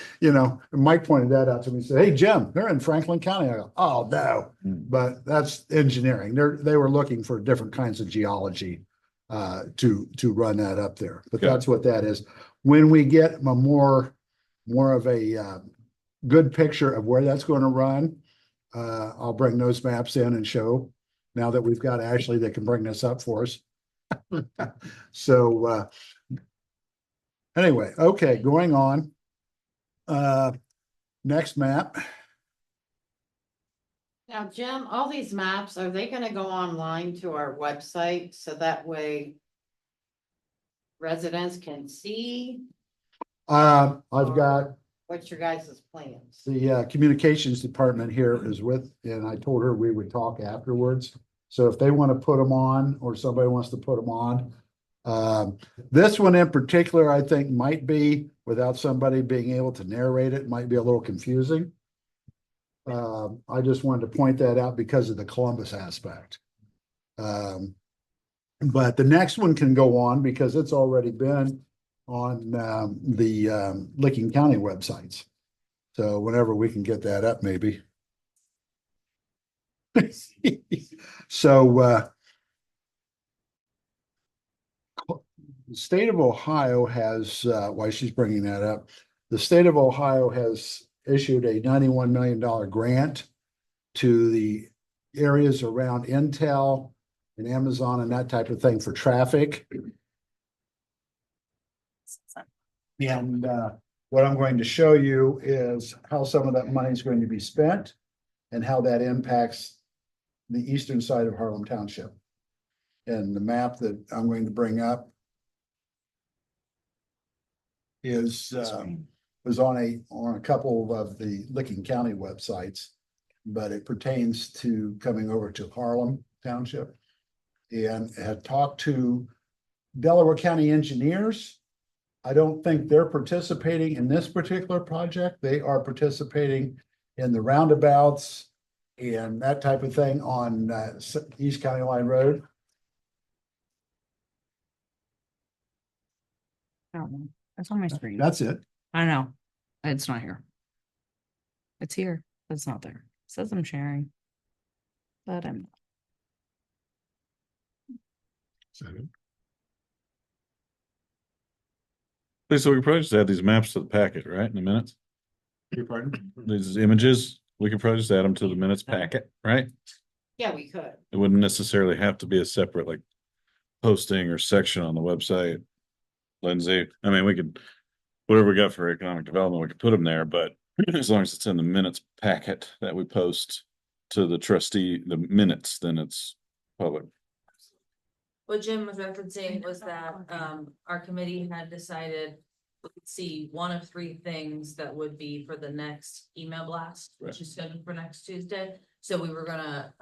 Mike pointed that out to me. He said, "Hey, Jim, they're in Franklin County." I go, "Oh, no." But that's engineering. They were looking for different kinds of geology to run that up there. But Okay. that's what that is. When we get a more of a good picture of where that's going to run, I'll bring those maps in and show, now that we've got Ashley that can bring this up for us. So anyway, okay, going on. Next map. Now, Jim, all these maps, are they gonna go online to our website so that way residents can see? I've got What's your guys' plans? the communications department here is with, and I told her we would talk afterwards. So if they want to put them on, or somebody wants to put them on. This one in particular, I think might be, without somebody being able to narrate it, might be a little confusing. I just wanted to point that out because of the Columbus aspect. But the next one can go on because it's already been on the Licking County websites. So whenever we can get that up, maybe. So the state of Ohio has, why she's bringing that up, the state of Ohio has issued a $91 million grant to the areas around Intel and Amazon and that type of thing for traffic. And what I'm going to show you is how some of that money is going to be spent and how that impacts the eastern side of Harlem Township. And the map that I'm going to bring up is was on a couple of the Licking County websites, but it pertains to coming over to Harlem Township, and had talked to Delaware County engineers. I don't think they're participating in this particular project. They are participating in the roundabouts and that type of thing on East County Line Road. That's on my screen. That's it. I know. It's not here. It's here, but it's not there. It says I'm sharing. But I'm not. So we could probably just add these maps to the packet, right, in the minutes? Your pardon? These images, we could probably just add them to the minutes packet, right? Yeah, we could. It wouldn't necessarily have to be a separate like posting or section on the website. Lindsay, I mean, we could, whatever we got for economic development, we could put them there, but as long as it's in the minutes packet that we post to the trustee, the minutes, then it's public. What Jim was referencing was that our committee had decided we could see one of three things that would be for the next email blast, which is scheduled for next Tuesday. So we were gonna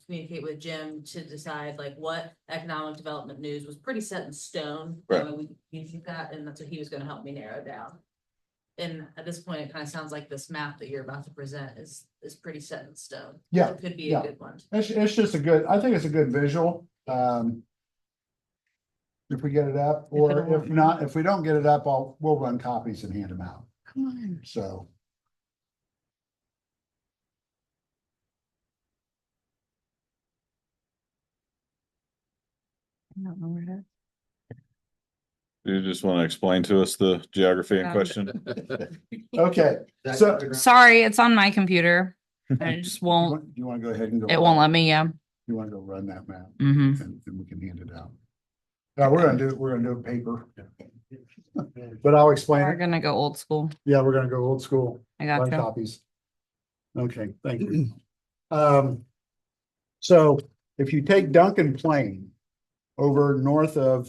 communicate with Jim to decide like what economic development news was pretty set in stone. Right. We communicate that, and that's what he was gonna help me narrow down. And at this point, it kind of sounds like this map that you're about to present is pretty set in stone. Yeah, It could be yeah. a good one. It's just a good, I think it's a good visual. If we get it up, or if not, if we don't get it up, we'll run copies and hand them out. Come on. So. I don't know where it is. Do you just want to explain to us the geography in Yeah. question? Okay, so. Sorry, it's on my computer. I just won't, You want to go ahead and go? it won't let me, yeah. You want to go run that map? Mm-hmm. And we can hand it out. We're gonna do it paper. But I'll explain We're it. gonna go old school. Yeah, we're gonna go old school. I Run got you. copies. Okay, thank you. So if you take Duncan Plain over north of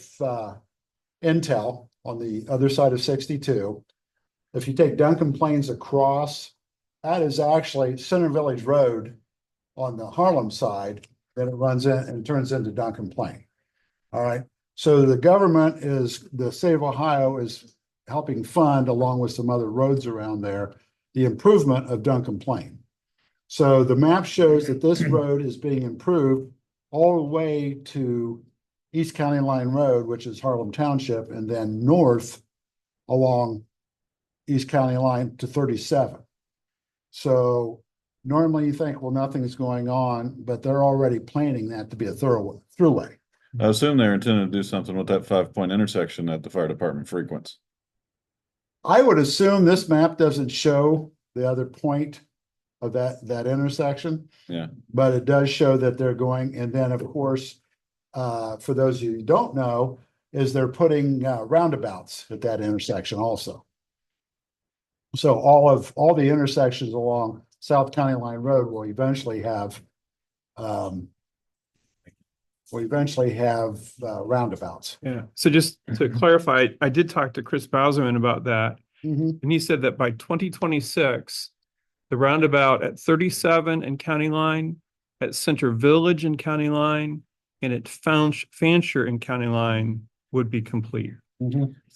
Intel on the other side of 62, if you take Duncan Plains across, that is actually Center Village Road on the Harlem side, then it runs in and turns into Duncan Plain. All right, so the government is, the state of Ohio is helping fund, along with some other roads around there, the improvement of Duncan Plain. So the map shows that this road is being improved all the way to East County Line Road, which is Harlem Township, and then north along East County Line to 37. So normally you think, well, nothing's going on, but they're already planning that to be a throughway. I assume they're intending to do something with that 5-point intersection that the fire department frequents. I would assume this map doesn't show the other point of that intersection. Yeah. But it does show that they're going, and then of course, for those of you who don't know, is they're putting roundabouts at that intersection also. So all the intersections along South County Line Road will eventually have roundabouts. Yeah, so just to clarify, I did talk to Chris Bauserman about that, Mhm. and he said that by 2026, the roundabout at 37 and County Line, at Center Village and County Line, and at Fancher and County Line would be complete.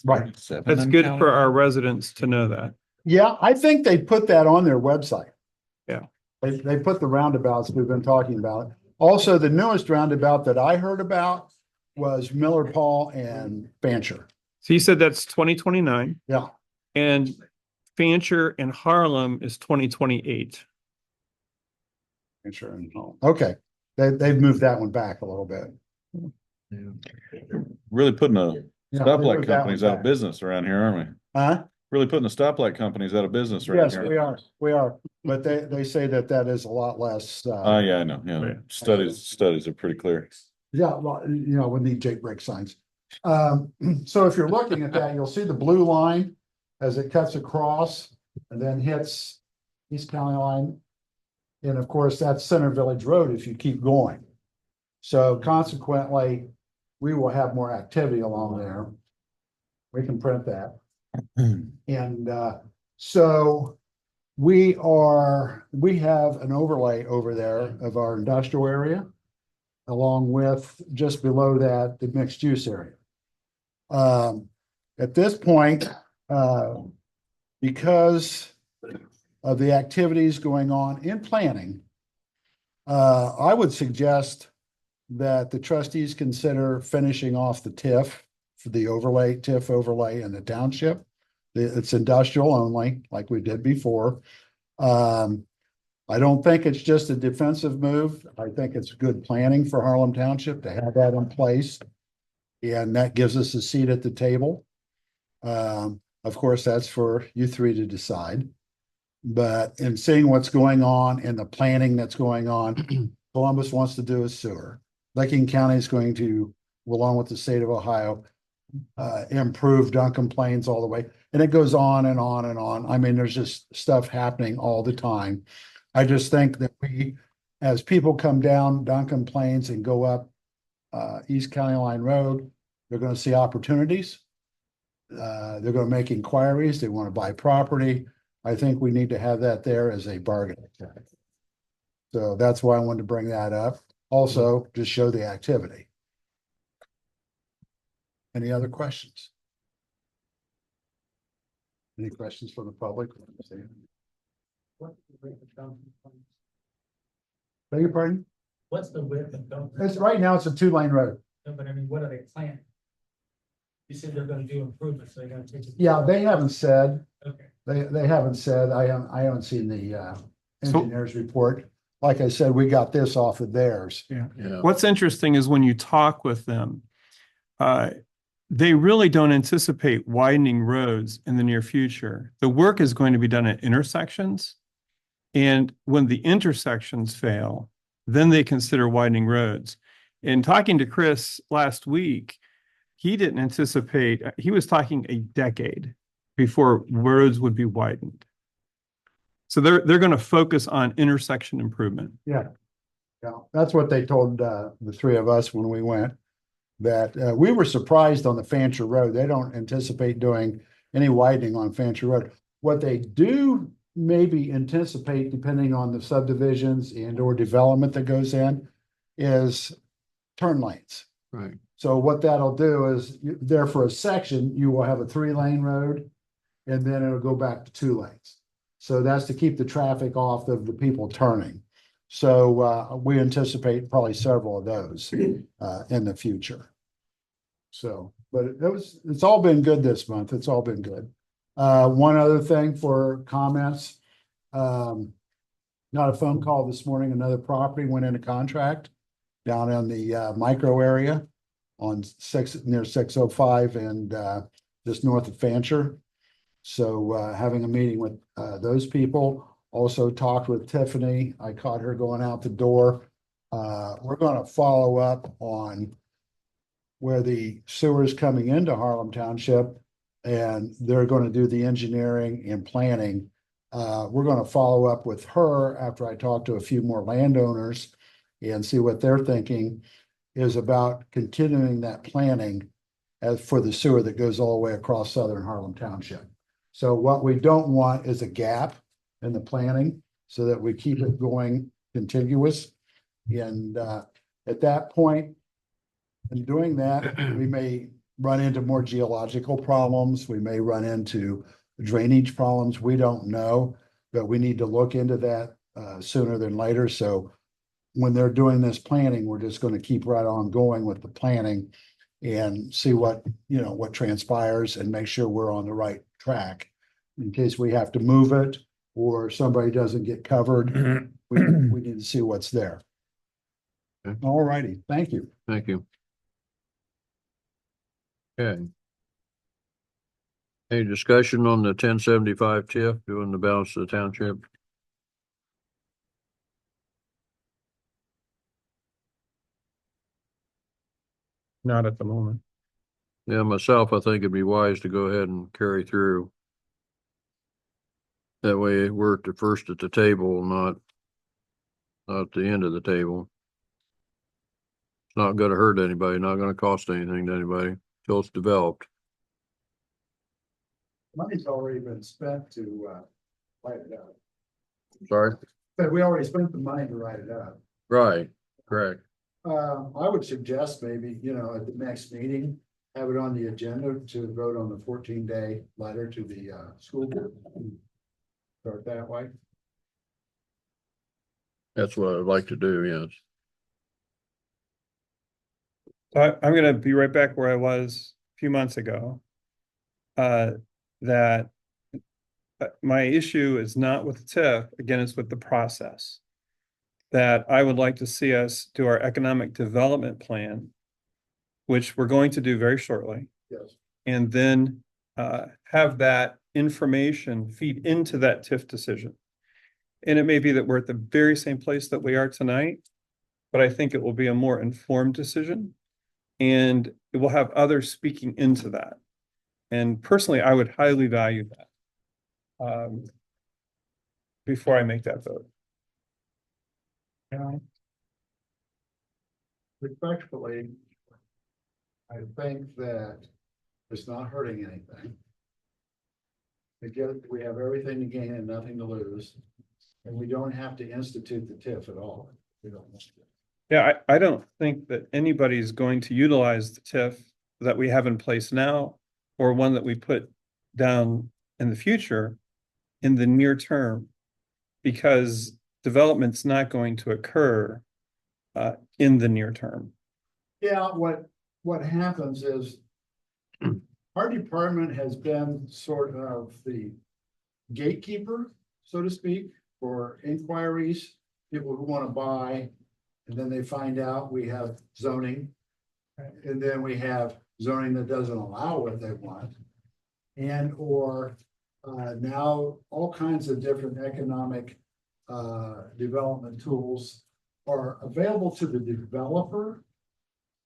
Right. That's good for our residents to know that. Yeah, I think they put that on their website. Yeah. They put the roundabouts we've been talking about. Also, the newest roundabout that I heard about was Miller Paul and Fancher. So you said that's 2029. Yeah. And Fancher and Harlem is 2028. Fancher and Paul. Okay, they've moved that one back a little bit. Really putting the Yeah, they stoplight moved that companies one out of back. business around here, aren't we? Huh? Really putting the stoplight companies out of business around Yes, here. we are, but they say that is a lot less. Oh, yeah, I know. Yeah, studies are pretty clear. Yeah, well, we need Jake brake signs. So if you're looking at that, you'll see the blue line as it cuts across and then hits East County Line. And of course, that's Center Village Road if you keep going. So consequently, we will have more activity along there. We can print that. And so we have an overlay over there of our industrial area, along with just below that, the mixed use area. At this point, because of the activities going on in planning, I would suggest that the trustees consider finishing off the TIF for the TIF overlay in the township. It's industrial only, like we did before. I don't think it's just a defensive move. I think it's good planning for Harlem Township to have that in place. And that gives us a seat at the table. Of course, that's for you three to decide. But in seeing what's going on and the planning that's going on, Columbus wants to do a sewer. Licking County is going to, along with the state of Ohio, improve Duncan Plains all the way. And it goes on and on and on. I mean, there's just stuff happening all the time. I just think that as people come down Duncan Plains and go up East County Line Road, they're going to see opportunities. They're going to make inquiries. They want to buy property. I think we need to have that there as a bargain. So that's why I wanted to bring that up. Also, just show the activity. Any other questions? Any questions from the public? Beg your pardon? What's the width of Duncan? It's right now, it's a 2-lane road. No, but I mean, what are they planning? You said they're gonna do improvements, so they're gonna take. Yeah, they haven't said, Okay. they haven't said, I haven't seen the engineer's report. Like I said, we got this off of theirs. Yeah. What's interesting is when you talk with them, they really don't anticipate widening roads in the near future. The work is going to be done at intersections. And when the intersections fail, then they consider widening roads. In talking to Chris last week, he didn't anticipate, he was talking a decade before roads would be widened. So they're going to focus on intersection improvement. Yeah. Yeah, that's what they told the three of us when we went, that we were surprised on the Fancher Road. They don't anticipate doing any widening on Fancher Road. What they do maybe anticipate, depending on the subdivisions and or development that goes in, is turn lanes. Right. So what that'll do is there for a section, you will have a 3-lane road and then it'll go back to 2 lanes. So that's to keep the traffic off of the people turning. So we anticipate probably several of those in the future. So, but it's all been good this month. It's all been good. One other thing for comments. Got a phone call this morning. Another property went into contract down in the micro area on near 605 and just north of Fancher. So having a meeting with those people. Also talked with Tiffany. I caught her going out the door. We're going to follow up on where the sewer is coming into Harlem Township, and they're going to do the engineering and planning. We're going to follow up with her after I talk to a few more landowners and see what they're thinking is about continuing that planning as for the sewer that goes all the way across southern Harlem Township. So what we don't want is a gap in the planning so that we keep it going contiguous. And at that point, in doing that, we may run into more geological problems. We may run into drainage problems. We don't know, but we need to look into that sooner than later. So when they're doing this planning, we're just going to keep right on going with the planning and see what transpires and make sure we're on the right track in case we have to move it or somebody doesn't get covered. We need to see what's there. Okay. All righty. Thank you. Thank you. Okay. Any discussion on the 1075 TIF doing the balance of the township? Not at the moment. Yeah, myself, I think it'd be wise to go ahead and carry through. That way we're at the first at the table, not at the end of the table. It's not gonna hurt anybody, not gonna cost anything to anybody till it's developed. Money's already been spent to write it up. Sorry? But we already spent the money to write it up. Right, correct. I would suggest maybe, at the next meeting, have it on the agenda to vote on the 14-day letter to the school board. Start that way. That's what I'd like to do, yes. So I'm going to be right back where I was a few months ago. That my issue is not with the TIF, again, it's with the process. That I would like to see us do our economic development plan, which we're going to do very shortly. Yes. And then have that information feed into that TIF decision. And it may be that we're at the very same place that we are tonight, but I think it will be a more informed decision. And it will have others speaking into that. And personally, I would highly value that before I make that vote. Respectfully, I think that it's not hurting anything. Again, we have everything to gain and nothing to lose. And we don't have to institute the TIF at all. We don't want to. Yeah, I don't think that anybody's going to utilize the TIF that we have in place now or one that we put down in the future in the near term, because development's not going to occur in the near term. Yeah, what happens is our department has been sort of the gatekeeper, so to speak, for inquiries, people who want to buy. And then they find out we have zoning. And then we have zoning that doesn't allow what they want. And or now all kinds of different economic development tools are available to the developer.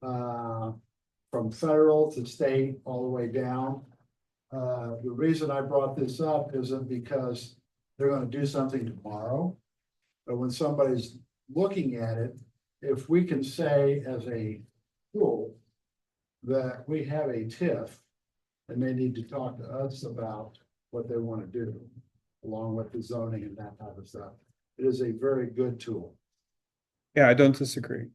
From federal to state, all the way down. The reason I brought this up isn't because they're gonna do something tomorrow. But when somebody's looking at it, if we can say as a tool that we have a TIF, and they need to talk to us about what they want to do, along with the zoning and that type of stuff. It is a very good tool. Yeah, I don't disagree.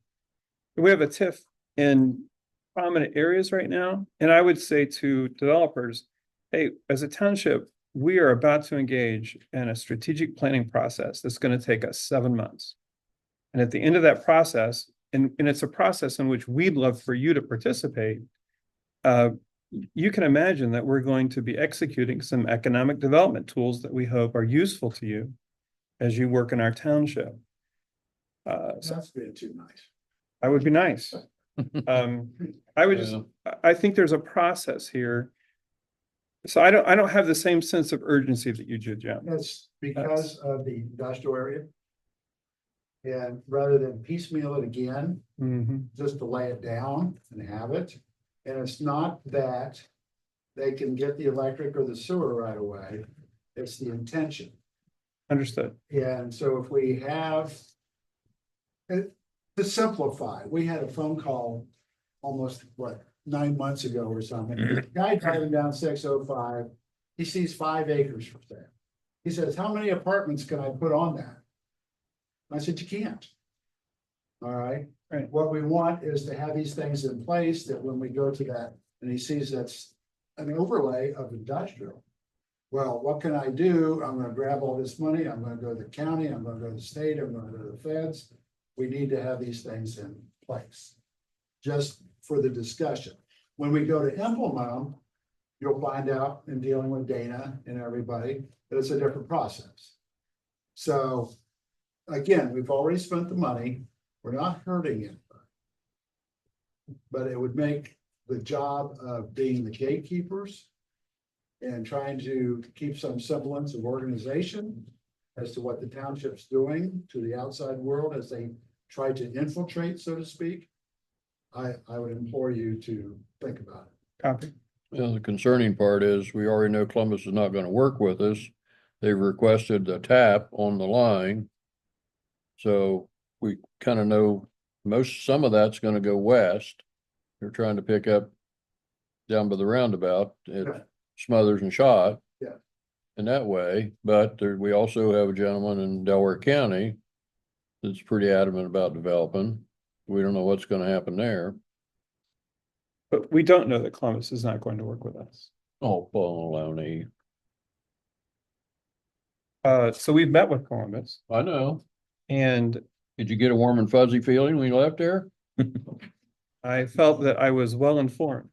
We have a TIF in prominent areas right now, and I would say to developers, hey, as a township, we are about to engage in a strategic planning process that's going to take us 7 months. And at the end of that process, and it's a process in which we'd love for you to participate, you can imagine that we're going to be executing some economic development tools that we hope are useful to you as you work in our township. That's being too nice. I would be nice. I would just, I think there's a process here. So I don't have the same sense of urgency that you do, Jim. That's because of the industrial area. And rather than piecemeal it again, just to lay it down and have it. And it's not that they can get the electric or the sewer right away. It's the intention. Understood. And so if we have, to simplify, we had a phone call almost, 9 months ago or something. Guy driving down 605, he sees 5 acres for sale. He says, how many apartments can I put on that? I said, you can't. All right. Right. What we want is to have these things in place that when we go to that and he sees that's an overlay of industrial. Well, what can I do? I'm gonna grab all this money. I'm gonna go to the county. I'm gonna go to the state. I'm gonna go to the feds. We need to have these things in place. Just for the discussion. When we go to implement them, you'll find out in dealing with Dana and everybody that it's a different process. So again, we've already spent the money. We're not hurting it. But it would make the job of being the gatekeepers and trying to keep some semblance of organization as to what the township's doing to the outside world as they try to infiltrate, so to speak. I would implore you to think about it. Copy. Well, the concerning part is we already know Columbus is not gonna work with us. They've requested a tap on the line. So we kind of know some of that's gonna go west. They're trying to pick up down by the roundabout at Smothers and Shot. Yeah. In that way, but we also have a gentleman in Delaware County that's pretty adamant about developing. We don't know what's gonna happen there. But we don't know that Columbus is not going to work with us. Oh, baloney. So we've met with Columbus. I know. And did you get a warm and fuzzy feeling when you left there? I felt that I was well informed.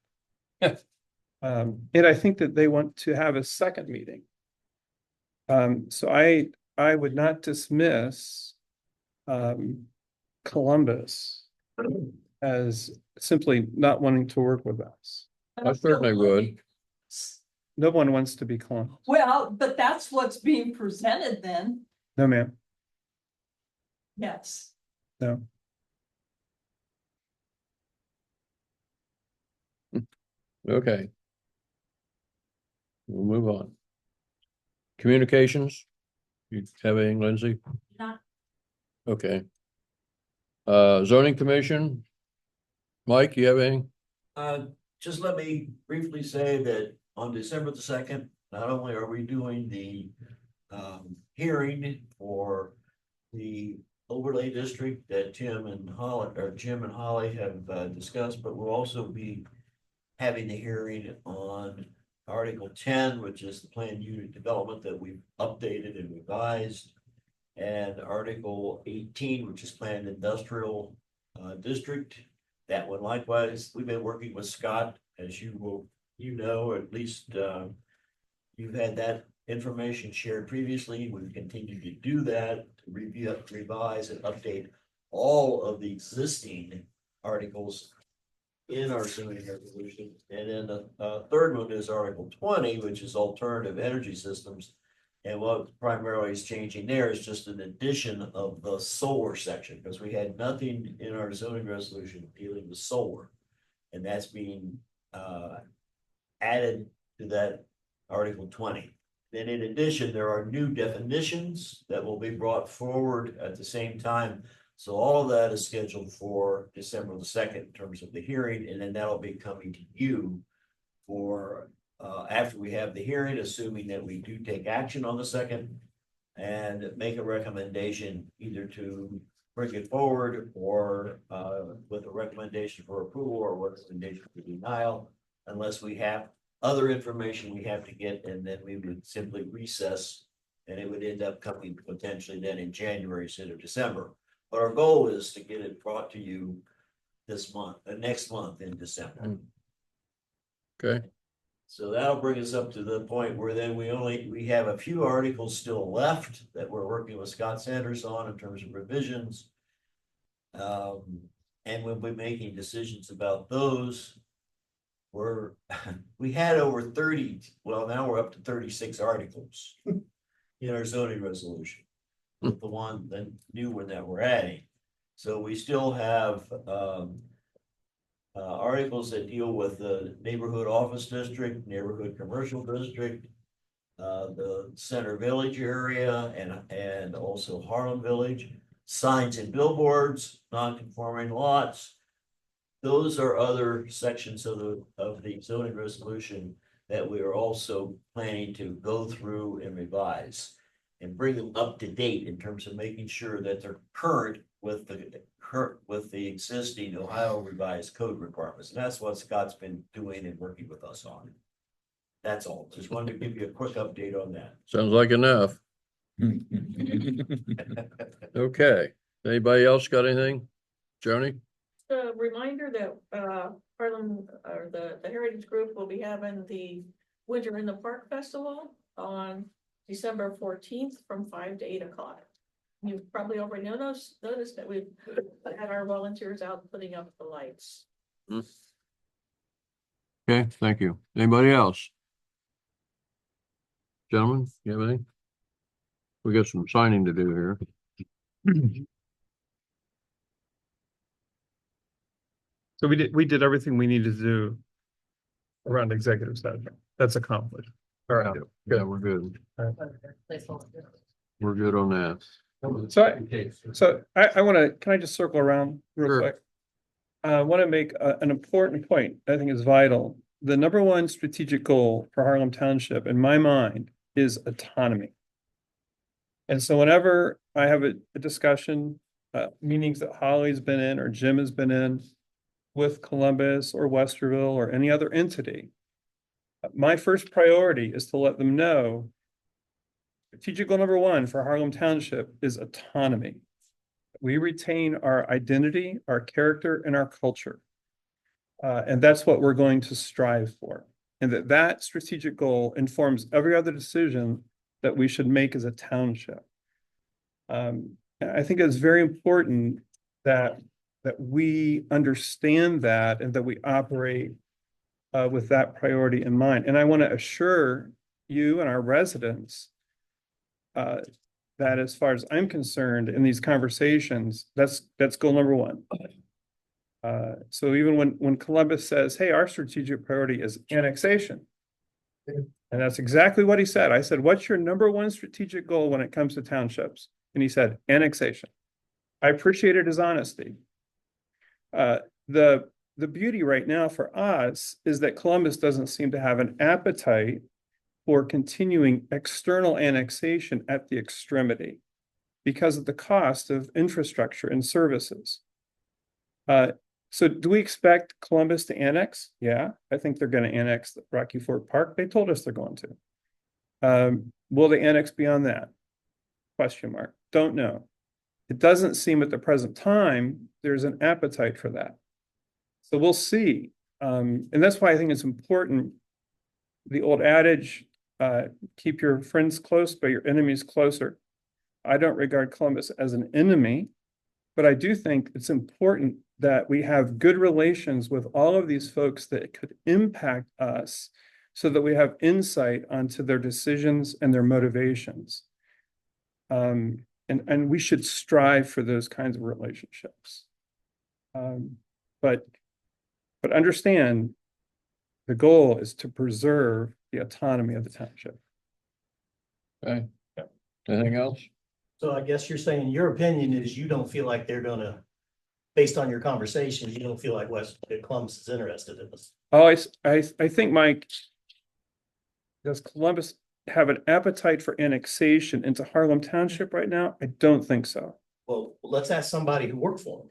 And I think that they want to have a second meeting. So I would not dismiss Columbus as simply not wanting to work with us. I certainly would. No one wants to be Columbus. Well, but that's what's being presented then. No, ma'am. Yes. No. Okay. We'll move on. Communications? You have anything, Lindsay? No. Okay. Zoning Commission? Mike, you have anything? Just let me briefly say that on December the 2nd, not only are we doing the hearing for the overlay district that Jim and Holly have discussed, but we'll also be having the hearing on Article 10, which is the planned unit development that we've updated and revised, and Article 18, which is planned industrial district. That one, likewise, we've been working with Scott, as you know, at least you've had that information shared previously. We've continued to do that, to review, revise, and update all of the existing articles in our zoning resolution. And then the third one is Article 20, which is alternative energy systems. And what primarily is changing there is just an addition of the solar section, because we had nothing in our zoning resolution dealing with solar. And that's being added to that Article 20. Then in addition, there are new definitions that will be brought forward at the same time. So all of that is scheduled for December the 2nd in terms of the hearing, and then that'll be coming to you for after we have the hearing, assuming that we do take action on the 2nd and make a recommendation either to bring it forward or with a recommendation for approval or recommendation for denial, unless we have other information we have to get, and then we would simply recess, and it would end up coming potentially then in January instead of December. But our goal is to get it brought to you this month, next month in December. Okay. So that'll bring us up to the point where then we have a few articles still left that we're working with Scott Sanders on in terms of revisions. And we'll be making decisions about those. We had over 30, well, now we're up to 36 articles in our zoning resolution with the new one that we're adding. So we still have articles that deal with the neighborhood office district, neighborhood commercial district, the center village area, and also Harlem Village, signs and billboards, non-conforming lots. Those are other sections of the zoning resolution that we are also planning to go through and revise and bring them up to date in terms of making sure that they're current with the existing Ohio revised code requirements. And that's what Scott's been doing and working with us on. That's all. Just wanted to give you a quick update on that. Sounds like enough. Okay. Anybody else got anything? Joni? A reminder that Harlem or the Heritage Group will be having the Winter in the Park Festival on December 14th from 5 to 8 o'clock. You've probably already noticed that we've had our volunteers out putting up the lights. Okay, thank you. Anybody else? Gentlemen, you have anything? We got some signing to do here. So we did everything we needed to do around executive session. That's accomplished. All right. Yeah, we're good. We're good on that. So I want to, can I just circle around real quick? I want to make an important point I think is vital. The number one strategic goal for Harlem Township, in my mind, is autonomy. And so whenever I have a discussion, meetings that Holly's been in or Jim has been in with Columbus or Westerville or any other entity, my first priority is to let them know strategic goal number one for Harlem Township is autonomy. We retain our identity, our character, and our culture. And that's what we're going to strive for. And that strategic goal informs every other decision that we should make as a township. I think it's very important that we understand that and that we operate with that priority in mind. And I want to assure you and our residents that as far as I'm concerned in these conversations, that's goal number one. So even when Columbus says, hey, our strategic priority is annexation. And that's exactly what he said. I said, what's your number one strategic goal when it comes to townships? And he said, annexation. I appreciated his honesty. The beauty right now for us is that Columbus doesn't seem to have an appetite for continuing external annexation at the extremity because of the cost of infrastructure and services. So do we expect Columbus to annex? Yeah, I think they're going to annex the Rocky Ford Park. They told us they're going to. Will they annex beyond that? Question mark. Don't know. It doesn't seem at the present time there's an appetite for that. So we'll see. And that's why I think it's important. The old adage, keep your friends close, but your enemies closer. I don't regard Columbus as an enemy. But I do think it's important that we have good relations with all of these folks that could impact us so that we have insight onto their decisions and their motivations. And we should strive for those kinds of relationships. But understand the goal is to preserve the autonomy of the township. Okay. Anything else? So I guess you're saying your opinion is you don't feel like they're gonna, based on your conversation, you don't feel like Columbus is interested in this. Oh, I think, Mike, does Columbus have an appetite for annexation into Harlem Township right now? I don't think so. Well, let's ask somebody who worked for them.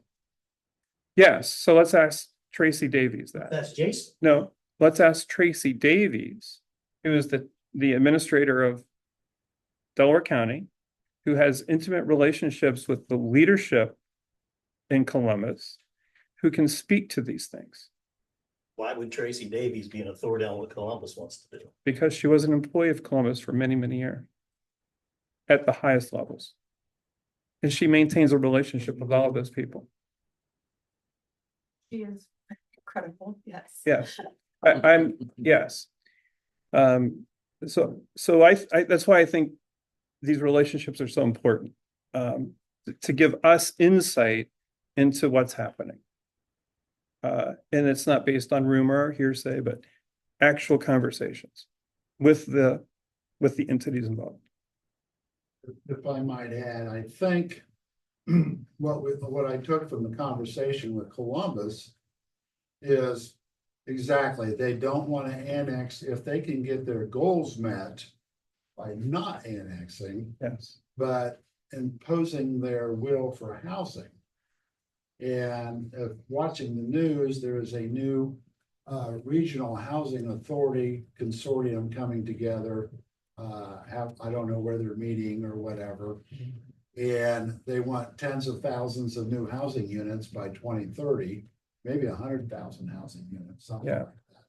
Yes, so let's ask Tracy Davies that. That's Jason. No, let's ask Tracy Davies, who is the administrator of Delaware County, who has intimate relationships with the leadership in Columbus, who can speak to these things. Why would Tracy Davies be an authority on what Columbus wants to do? Because she was an employee of Columbus for many, many years at the highest levels. And she maintains a relationship with all of those people. She is incredible, yes. Yes, I'm, yes. So I, that's why I think these relationships are so important, to give us insight into what's happening. And it's not based on rumor or hearsay, but actual conversations with the entities involved. If I might add, I think what I took from the conversation with Columbus is exactly, they don't want to annex if they can get their goals met by not annexing, yes, but imposing their will for housing. And watching the news, there is a new regional housing authority consortium coming together. I don't know where they're meeting or whatever. And they want tens of thousands of new housing units by 2030, maybe 100,000 housing units, something like that.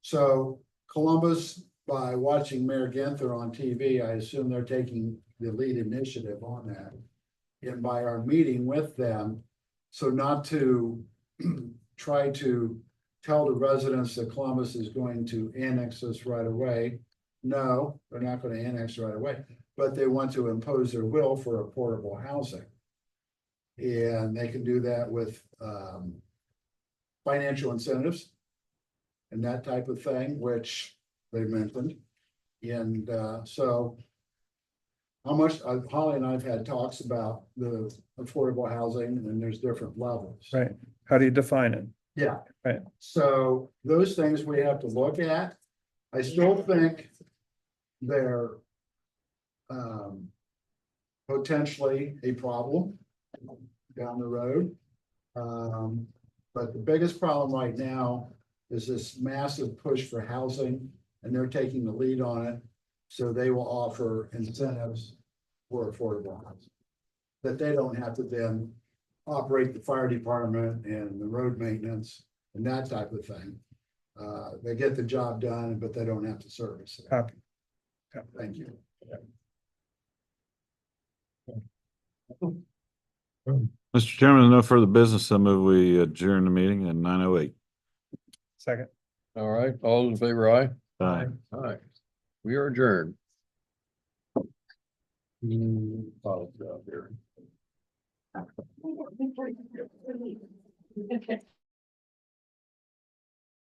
So Columbus, by watching Mayor Ginther on TV, I assume they're taking the lead initiative on that. And by our meeting with them, so not to try to tell the residents that Columbus is going to annex us right away. No, they're not going to annex right away, but they want to impose their will for affordable housing. And they can do that with financial incentives and that type of thing, which they mentioned. And so how much, Holly and I've had talks about the affordable housing, and there's different levels. right. How do you define it? Yeah. Right. So those things we have to look at. I still think they're potentially a problem down the road. But the biggest problem right now is this massive push for housing, and they're taking the lead on it. So they will offer incentives for affordable housing that they don't have to then operate the fire department and the road maintenance and that type of thing. They get the job done, but they don't have to service it. Copy. Thank you. Mr. Chairman, no further business. I move we adjourn the meeting at 9:08. Second. All right, all in favor, aye? Aye. Aye. We are adjourned. Apologize.